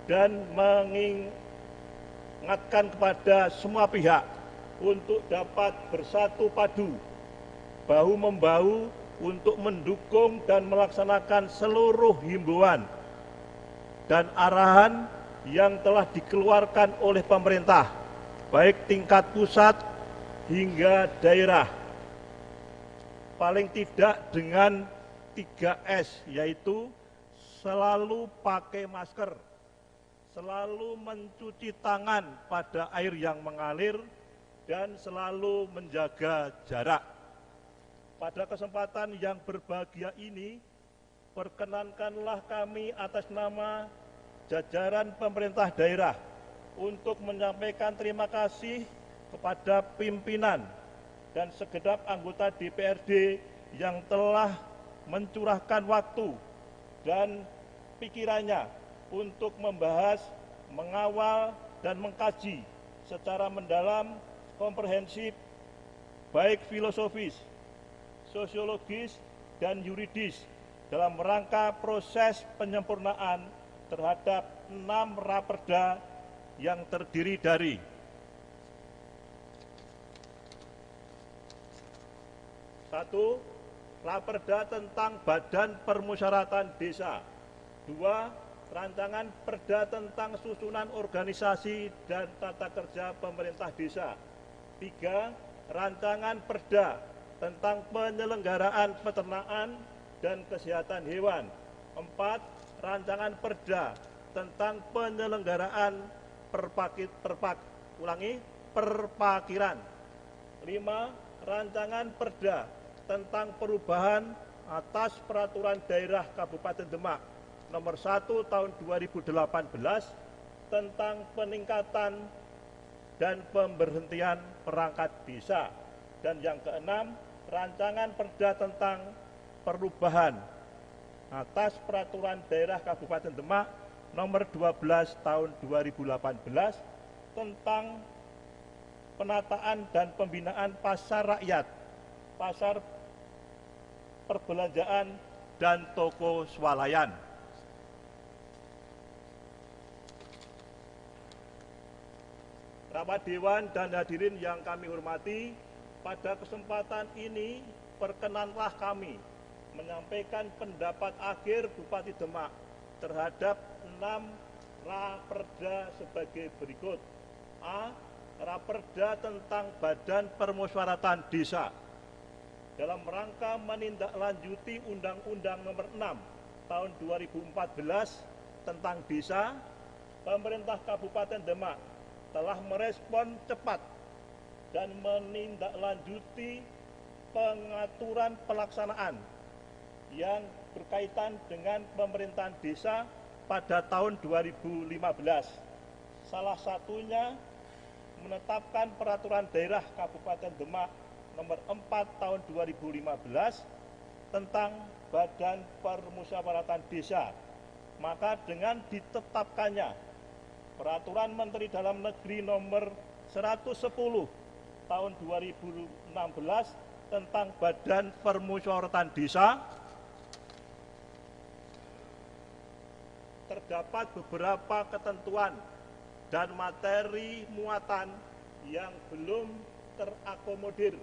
dan mengingatkan kepada semua pihak untuk dapat bersatu padu, bahu-membahu untuk mendukung dan melaksanakan seluruh himbauan dan arahan yang telah dikeluarkan oleh pemerintah, baik tingkat pusat hingga daerah. Paling tidak dengan 3S, yaitu selalu pakai masker, selalu mencuci tangan pada air yang mengalir dan selalu menjaga jarak. Pada kesempatan yang berbahagia ini, perkenankanlah kami atas nama jajaran pemerintah daerah untuk menyampaikan terima kasih kepada pimpinan dan segenap anggota DPRD yang telah mencurahkan waktu dan pikirannya untuk membahas, mengawal, dan mengkaji secara mendalam, komprehensif, baik filosofis, sosiologis, dan yuridis dalam rangka proses penyempurnaan terhadap 6 raperda yang terdiri dari 1. Raperda tentang Badan Permusyawaratan Desa. 2. Rancangan Perda tentang susunan organisasi dan tata kerja pemerintah desa. 3. Rancangan Perda tentang penyelenggaraan peternakan dan kesehatan hewan. 4. Rancangan Perda tentang penyelenggaraan perpakiran. 5. Rancangan Perda tentang perubahan atas Peraturan Daerah Kabupaten Demak Nomor 1 Tahun 2018 tentang peningkatan dan pemberhentian perangkat desa. Dan yang keenam, Rancangan Perda tentang perubahan atas Peraturan Daerah Kabupaten Demak Nomor 12 Tahun 2018 tentang penataan dan pembinaan pasar rakyat, pasar perbelanjaan, dan toko swalayan. Rapat Dewan dan hadirin yang kami hormati, pada kesempatan ini perkenanlah kami menyampaikan pendapat akhir Bupati Demak terhadap 6 raperda sebagai berikut. A. Raperda tentang Badan Permusyawaratan Desa. Dalam rangka menindaklanjuti Undang-Undang Nomor 6 Tahun 2014 tentang desa, pemerintah Kabupaten Demak telah merespon cepat dan menindaklanjuti pengaturan pelaksanaan yang berkaitan dengan pemerintahan desa pada tahun 2015. Salah satunya menetapkan Peraturan Daerah Kabupaten Demak Nomor 4 Tahun 2015 tentang Badan Permusyawaratan Desa. Maka dengan ditetapkannya Peraturan Menteri Dalam Negeri Nomor 110 Tahun 2016 tentang Badan Permusyawaratan Desa, terdapat beberapa ketentuan dan materi muatan yang belum terakomodir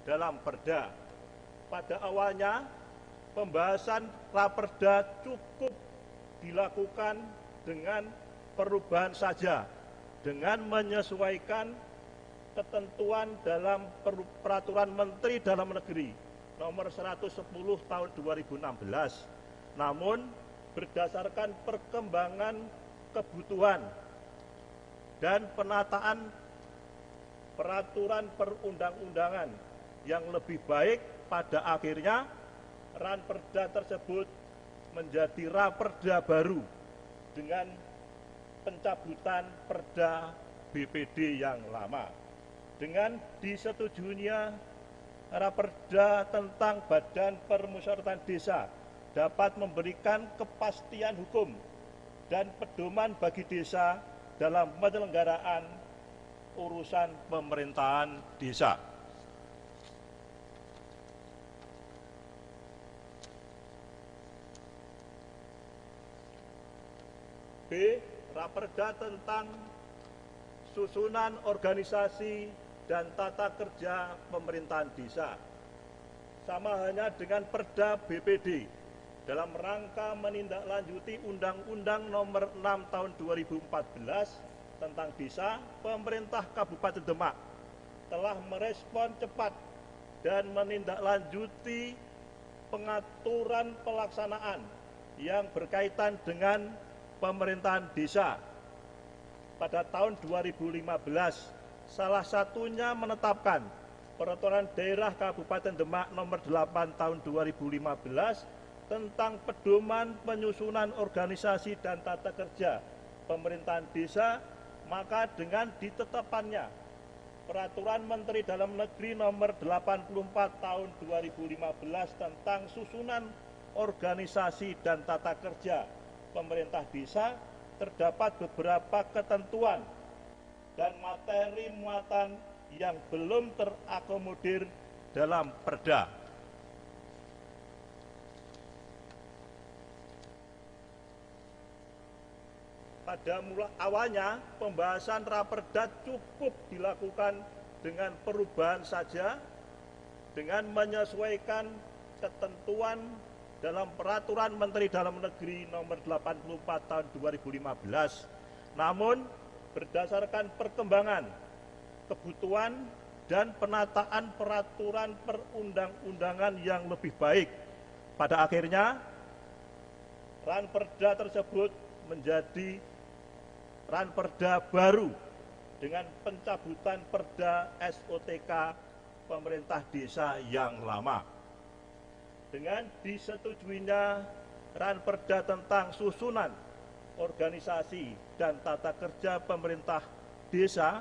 dalam perda. Pada awalnya, pembahasan raperda cukup dilakukan dengan perubahan saja, dengan menyesuaikan ketentuan dalam Peraturan Menteri Dalam Negeri Nomor 110 Tahun 2016. Namun, berdasarkan perkembangan kebutuhan dan penataan peraturan perundang-undangan yang lebih baik, pada akhirnya ranperda tersebut menjadi raperda baru dengan pencabutan perda BPD yang lama. Dengan disetujuinya raperda tentang Badan Permusyawaratan Desa dapat memberikan kepastian hukum dan pedoman bagi desa dalam penyelenggaraan urusan pemerintahan desa. B. Raperda tentang susunan organisasi dan tata kerja pemerintahan desa. Sama halnya dengan Perda BPD, dalam rangka menindaklanjuti Undang-Undang Nomor 6 Tahun 2014 tentang desa, pemerintah Kabupaten Demak telah merespon cepat dan menindaklanjuti pengaturan pelaksanaan yang berkaitan dengan pemerintahan desa pada tahun 2015. Salah satunya menetapkan Peraturan Daerah Kabupaten Demak Nomor 8 Tahun 2015 tentang pedoman penyusunan organisasi dan tata kerja pemerintahan desa, maka dengan ditetapkannya Peraturan Menteri Dalam Negeri Nomor 84 Tahun 2015 tentang susunan organisasi dan tata kerja pemerintah desa, terdapat beberapa ketentuan dan materi muatan yang belum terakomodir dalam Perda. Pada awalnya, pembahasan Raperda cukup dilakukan dengan perubahan saja, dengan menyesuaikan ketentuan dalam Peraturan Menteri Dalam Negeri Nomor 84 Tahun 2015. Namun, berdasarkan perkembangan, kebutuhan, dan penataan peraturan perundang-undangan yang lebih baik, pada akhirnya Ranperda tersebut menjadi Ranperda baru dengan pencabutan Perda SOTK pemerintah desa yang lama. Dengan disetujuinya Ranperda tentang susunan organisasi dan tata kerja pemerintah desa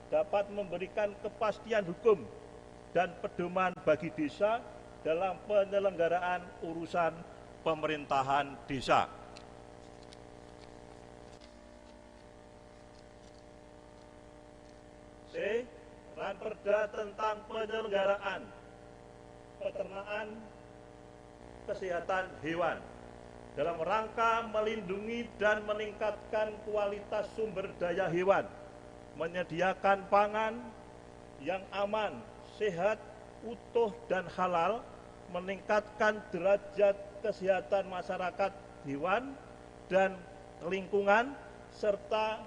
dapat memberikan kepastian hukum dan pedoman bagi desa dalam penyelenggaraan urusan pemerintahan desa. C. Ranperda tentang penyelenggaraan peternakan kesehatan hewan dalam rangka melindungi dan meningkatkan kualitas sumber daya hewan, menyediakan pangan yang aman, sehat, utuh, dan halal, meningkatkan derajat kesehatan masyarakat hewan dan lingkungan, serta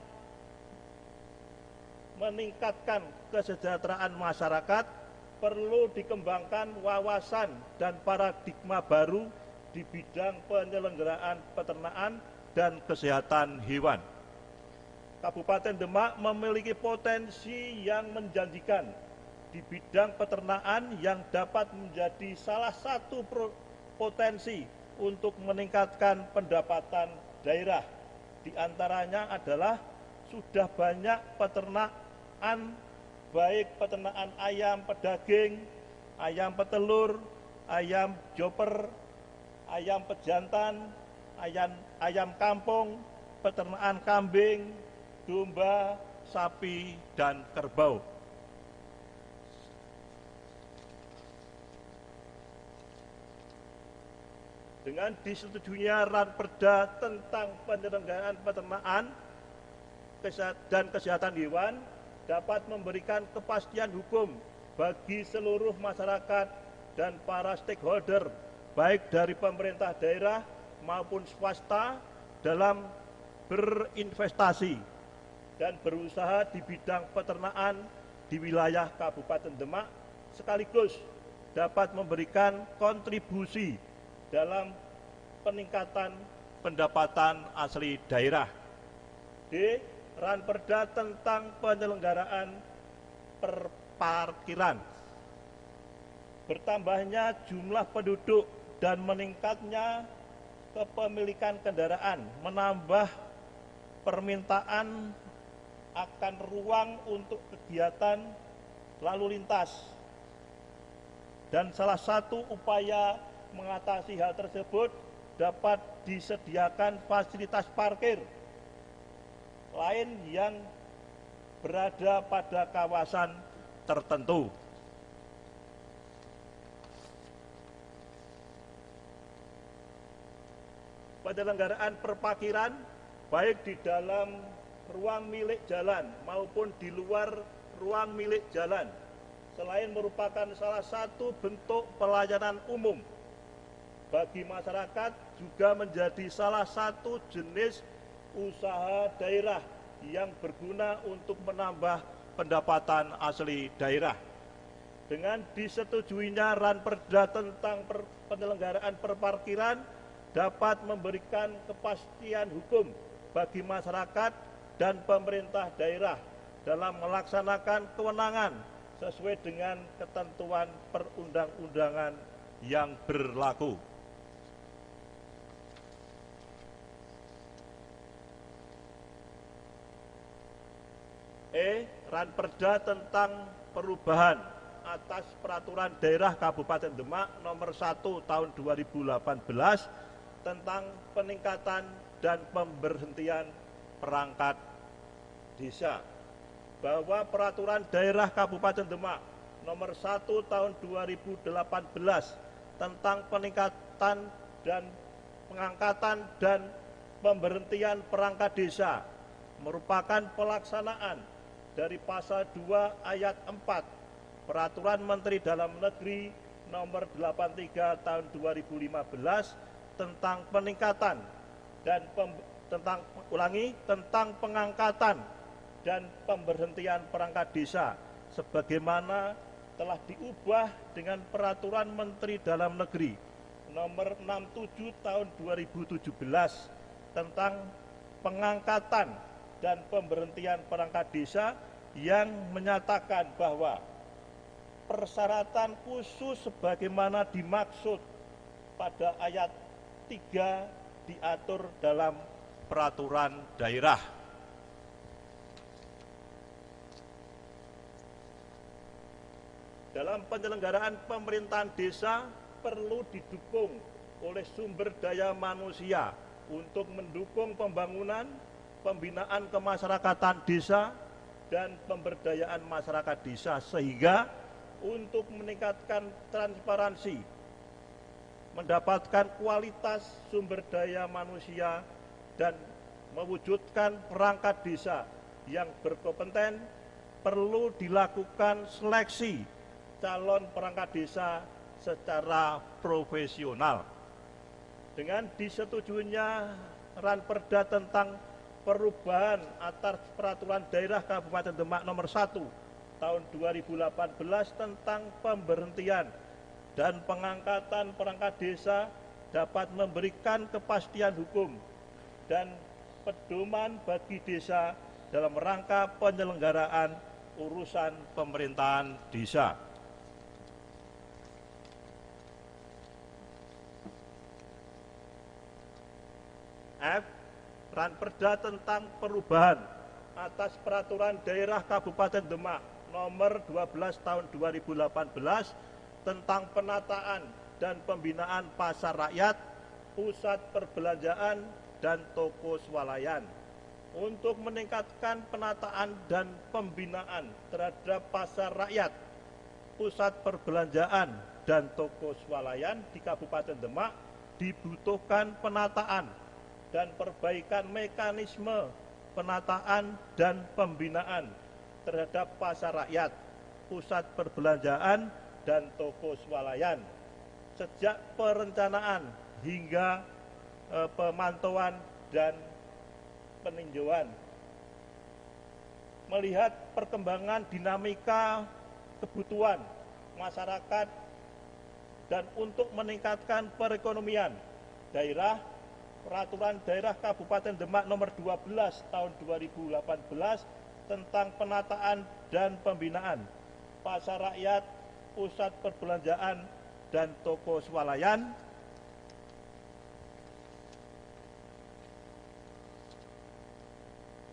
meningkatkan kesejahteraan masyarakat. Perlu dikembangkan wawasan dan paradigma baru di bidang penyelenggaraan peternakan dan kesehatan hewan. Kabupaten Demak memiliki potensi yang menjanjikan di bidang peternakan yang dapat menjadi salah satu potensi untuk meningkatkan pendapatan daerah. Di antaranya adalah sudah banyak peternakan, baik peternakan ayam pedaging, ayam petelur, ayam joper, ayam pejantan, ayam kampung, peternakan kambing, domba, sapi, dan kerbau. Dengan disetujuinya Ranperda tentang penyelenggaraan peternakan dan kesehatan hewan dapat memberikan kepastian hukum bagi seluruh masyarakat dan para stakeholder, baik dari pemerintah daerah maupun swasta, dalam berinvestasi dan berusaha di bidang peternakan di wilayah Kabupaten Demak, sekaligus dapat memberikan kontribusi dalam peningkatan pendapatan asli daerah. D. Ranperda tentang penyelenggaraan perparkiran. Bertambahnya jumlah penduduk dan meningkatnya kepemilikan kendaraan menambah permintaan akan ruang untuk kegiatan lalu lintas. Dan salah satu upaya mengatasi hal tersebut dapat disediakan fasilitas parkir lain yang berada pada kawasan tertentu. Penyelenggaraan perparkiran baik di dalam ruang milik jalan maupun di luar ruang milik jalan, selain merupakan salah satu bentuk pelayanan umum bagi masyarakat, juga menjadi salah satu jenis usaha daerah yang berguna untuk menambah pendapatan asli daerah. Dengan disetujuinya Ranperda tentang penyelenggaraan perparkiran dapat memberikan kepastian hukum bagi masyarakat dan pemerintah daerah dalam melaksanakan kewenangan sesuai dengan ketentuan perundang-undangan yang berlaku. Ranperda tentang perubahan atas Peraturan Daerah Kabupaten Demak Nomor 1 Tahun 2018 tentang peningkatan dan pemberhentian perangkat desa, bahwa Peraturan Daerah Kabupaten Demak Nomor 1 Tahun 2018 tentang peningkatan dan pengangkatan dan pemberhentian perangkat desa merupakan pelaksanaan dari pasal 2 ayat 4 Peraturan Menteri Dalam Negeri Nomor 83 Tahun 2015 tentang peningkatan dan tentang pengangkatan dan pemberhentian perangkat desa sebagaimana telah diubah dengan Peraturan Menteri Dalam Negeri Nomor 67 Tahun 2017 tentang pengangkatan dan pemberhentian perangkat desa yang menyatakan bahwa persyaratan khusus sebagaimana dimaksud pada ayat 3 diatur dalam peraturan daerah. Dalam penyelenggaraan pemerintahan desa perlu didukung oleh sumber daya manusia untuk mendukung pembangunan, pembinaan kemasyarakatan desa, dan pemberdayaan masyarakat desa, sehingga untuk meningkatkan transparansi, mendapatkan kualitas sumber daya manusia, dan mewujudkan perangkat desa yang berkompeten, perlu dilakukan seleksi calon perangkat desa secara profesional. Dengan disetujuinya Ranperda tentang perubahan atas Peraturan Daerah Kabupaten Demak Nomor 1 Tahun 2018 tentang pemberhentian dan pengangkatan perangkat desa dapat memberikan kepastian hukum dan pedoman bagi desa dalam rangka penyelenggaraan urusan pemerintahan desa. F. Ranperda tentang perubahan atas Peraturan Daerah Kabupaten Demak Nomor 12 Tahun 2018 tentang penataan dan pembinaan pasar rakyat, pusat perbelanjaan, dan toko swalayan. Untuk meningkatkan penataan dan pembinaan terhadap pasar rakyat, pusat perbelanjaan, dan toko swalayan di Kabupaten Demak dibutuhkan penataan dan perbaikan mekanisme penataan dan pembinaan terhadap pasar rakyat, pusat perbelanjaan, dan toko swalayan sejak perencanaan hingga pemantauan dan peninjauan. Melihat perkembangan dinamika kebutuhan masyarakat dan untuk meningkatkan perekonomian daerah, Peraturan Daerah Kabupaten Demak Nomor 12 Tahun 2018 tentang penataan dan pembinaan pasar rakyat, pusat perbelanjaan, dan toko swalayan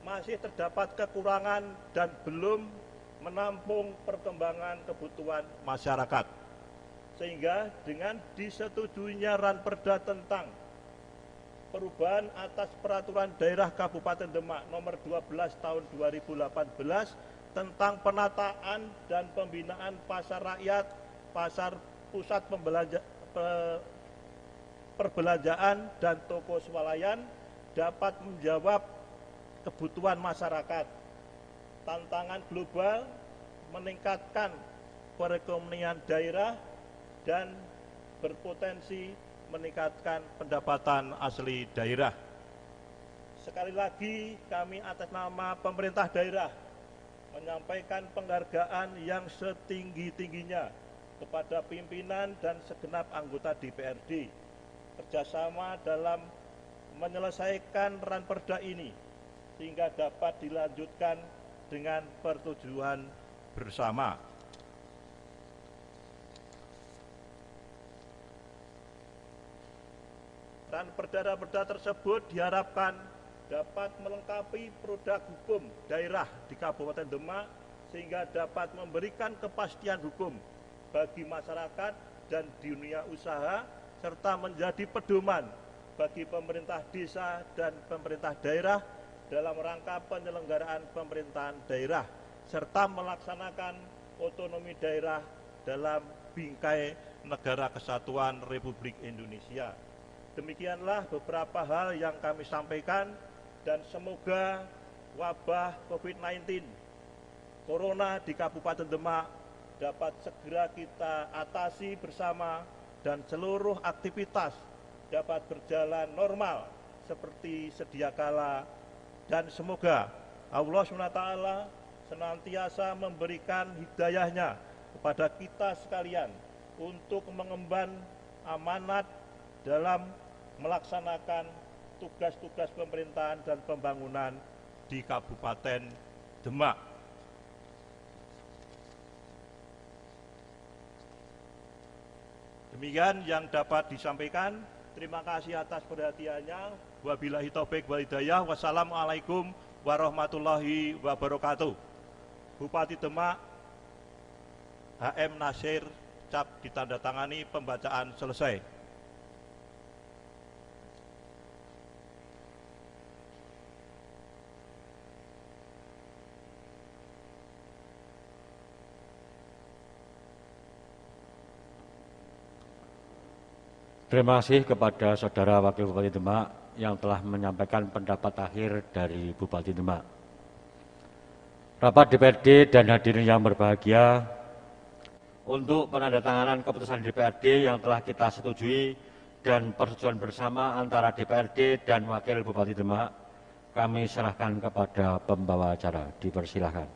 masih terdapat kekurangan dan belum menampung perkembangan kebutuhan masyarakat. Sehingga dengan disetujuinya Ranperda tentang perubahan atas Peraturan Daerah Kabupaten Demak Nomor 12 Tahun 2018 tentang penataan dan pembinaan pasar rakyat, pasar pusat perbelanjaan, dan toko swalayan dapat menjawab kebutuhan masyarakat. Tantangan global meningkatkan perekonomian daerah dan berpotensi meningkatkan pendapatan asli daerah. Sekali lagi kami atas nama pemerintah daerah menyampaikan penghargaan yang setinggi-tingginya kepada pimpinan dan segenap anggota DPRD kerjasama dalam menyelesaikan Ranperda ini sehingga dapat dilanjutkan dengan persetujuan bersama. Dan perda-perda tersebut diharapkan dapat melengkapi produk hukum daerah di Kabupaten Demak sehingga dapat memberikan kepastian hukum bagi masyarakat dan dunia usaha serta menjadi pedoman bagi pemerintah desa dan pemerintah daerah dalam rangka penyelenggaraan pemerintahan daerah serta melaksanakan otonomi daerah dalam bingkai Negara Kesatuan Republik Indonesia. Demikianlah beberapa hal yang kami sampaikan dan semoga wabah COVID-19 Corona di Kabupaten Demak dapat segera kita atasi bersama dan seluruh aktivitas dapat berjalan normal seperti sedia kala dan semoga Allah SWT senantiasa memberikan hidayahnya kepada kita sekalian untuk mengemban amanat dalam melaksanakan tugas-tugas pemerintahan dan pembangunan di Kabupaten Demak. Demikian yang dapat disampaikan. Terima kasih atas perhatiannya. Wabillahi taufik wal hidayah. Wassalamualaikum warahmatullahi wabarakatuh. Bupati Demak HM Nasir, cap ditandatangani, pembacaan selesai. Terima kasih kepada Saudara Wakil Bupati Demak yang telah menyampaikan pendapat akhir dari Bupati Demak. Rapat DPRD dan hadirin yang berbahagia, untuk penandatanganan keputusan DPRD yang telah kita setujui dan persetujuan bersama antara DPRD dan Wakil Bupati Demak, kami serahkan kepada pembawa acara. Dipersilahkan.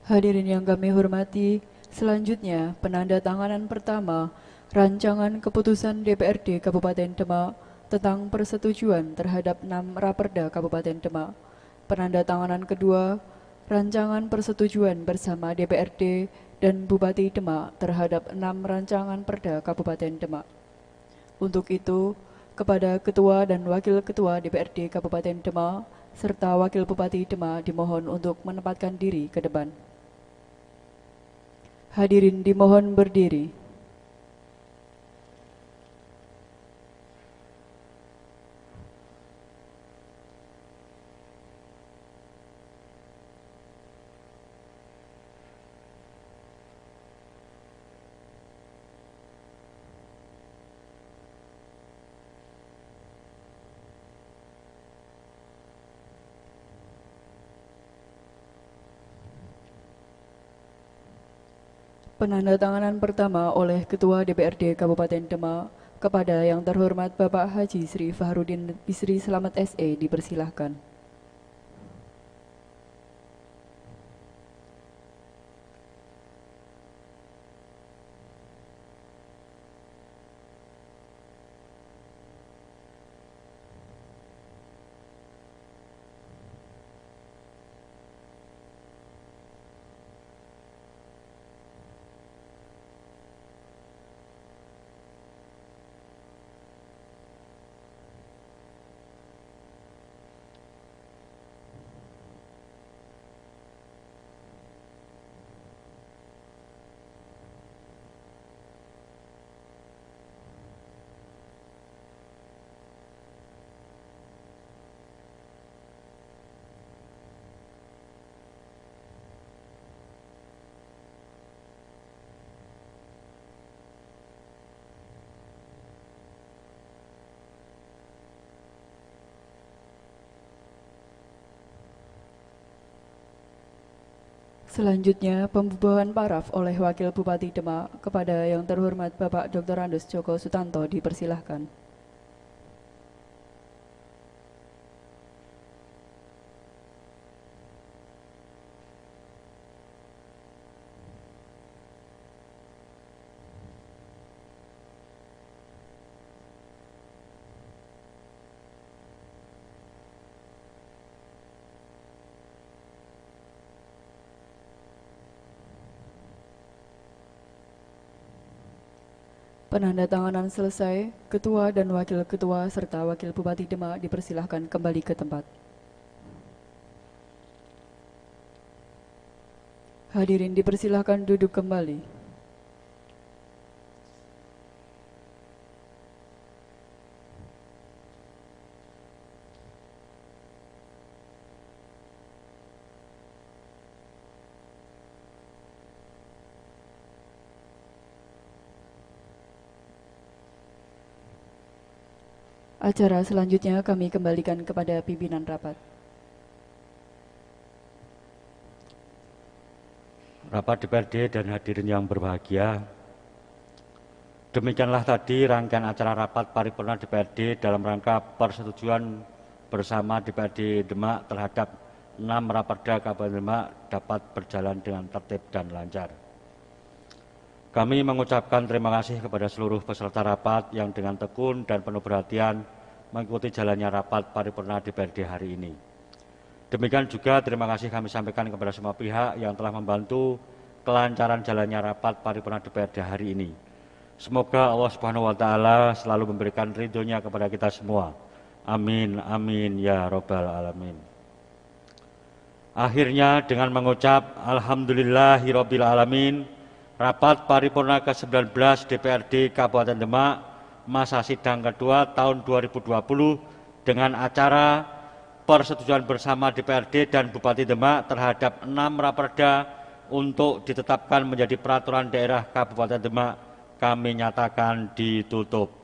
Hadirin yang kami hormati, selanjutnya penandatanganan pertama Rancangan Keputusan DPRD Kabupaten Demak tentang persetujuan terhadap 6 Raperda Kabupaten Demak. Penandatanganan kedua, Rancangan Persetujuan bersama DPRD dan Bupati Demak terhadap 6 Rancangan Perda Kabupaten Demak. Untuk itu, kepada Ketua dan Wakil Ketua DPRD Kabupaten Demak serta Wakil Bupati Demak dimohon untuk menempatkan diri ke depan. Hadirin dimohon berdiri. Penandatanganan pertama oleh Ketua DPRD Kabupaten Demak kepada yang terhormat Bapak Haji Sri Fahrudin Bisri Slamet SE dipersilahkan. Selanjutnya, pembubahan paraf oleh Wakil Bupati Demak kepada yang terhormat Bapak Dr. Andes Djoko Sutanto dipersilahkan. Penandatanganan selesai, Ketua dan Wakil Ketua serta Wakil Bupati Demak dipersilahkan kembali ke tempat. Hadirin dipersilahkan duduk kembali. Acara selanjutnya kami kembalikan kepada pimpinan rapat. Rapat DPRD dan hadirin yang berbahagia, demikianlah tadi rangkaian acara rapat paripurna DPRD dalam rangka persetujuan bersama DPRD Demak terhadap 6 Raperda Kabupaten Demak dapat berjalan dengan tertib dan lancar. Kami mengucapkan terima kasih kepada seluruh peserta rapat yang dengan tekun dan penuh perhatian mengikuti jalannya rapat paripurna DPRD hari ini. Demikian juga terima kasih kami sampaikan kepada semua pihak yang telah membantu kelancaran jalannya rapat paripurna DPRD hari ini. Semoga Allah Subhanahu wa taala selalu memberikan ridho-Nya kepada kita semua. Amin amin ya rabbal alamin. Akhirnya dengan mengucap alhamdulillahirabbil alamin, rapat paripurna ke-19 DPRD Kabupaten Demak masa sidang kedua tahun 2020 dengan acara persetujuan bersama DPRD dan Bupati Demak terhadap 6 Raperda untuk ditetapkan menjadi peraturan daerah Kabupaten Demak kami nyatakan ditutup.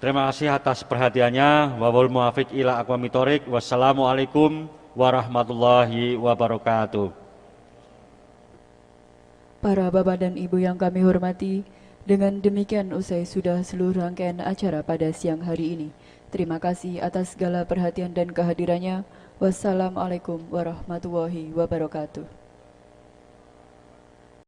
Terima kasih atas perhatiannya. Wawul muafiq ila aqwamit thoriq. Wassalamualaikum warahmatullahi wabarakatuh. Para Bapak dan Ibu yang kami hormati, dengan demikian usai sudah seluruh rangkaian acara pada siang hari ini. Terima kasih atas segala perhatian dan kehadirannya. Wassalamualaikum warahmatullahi wabarakatuh.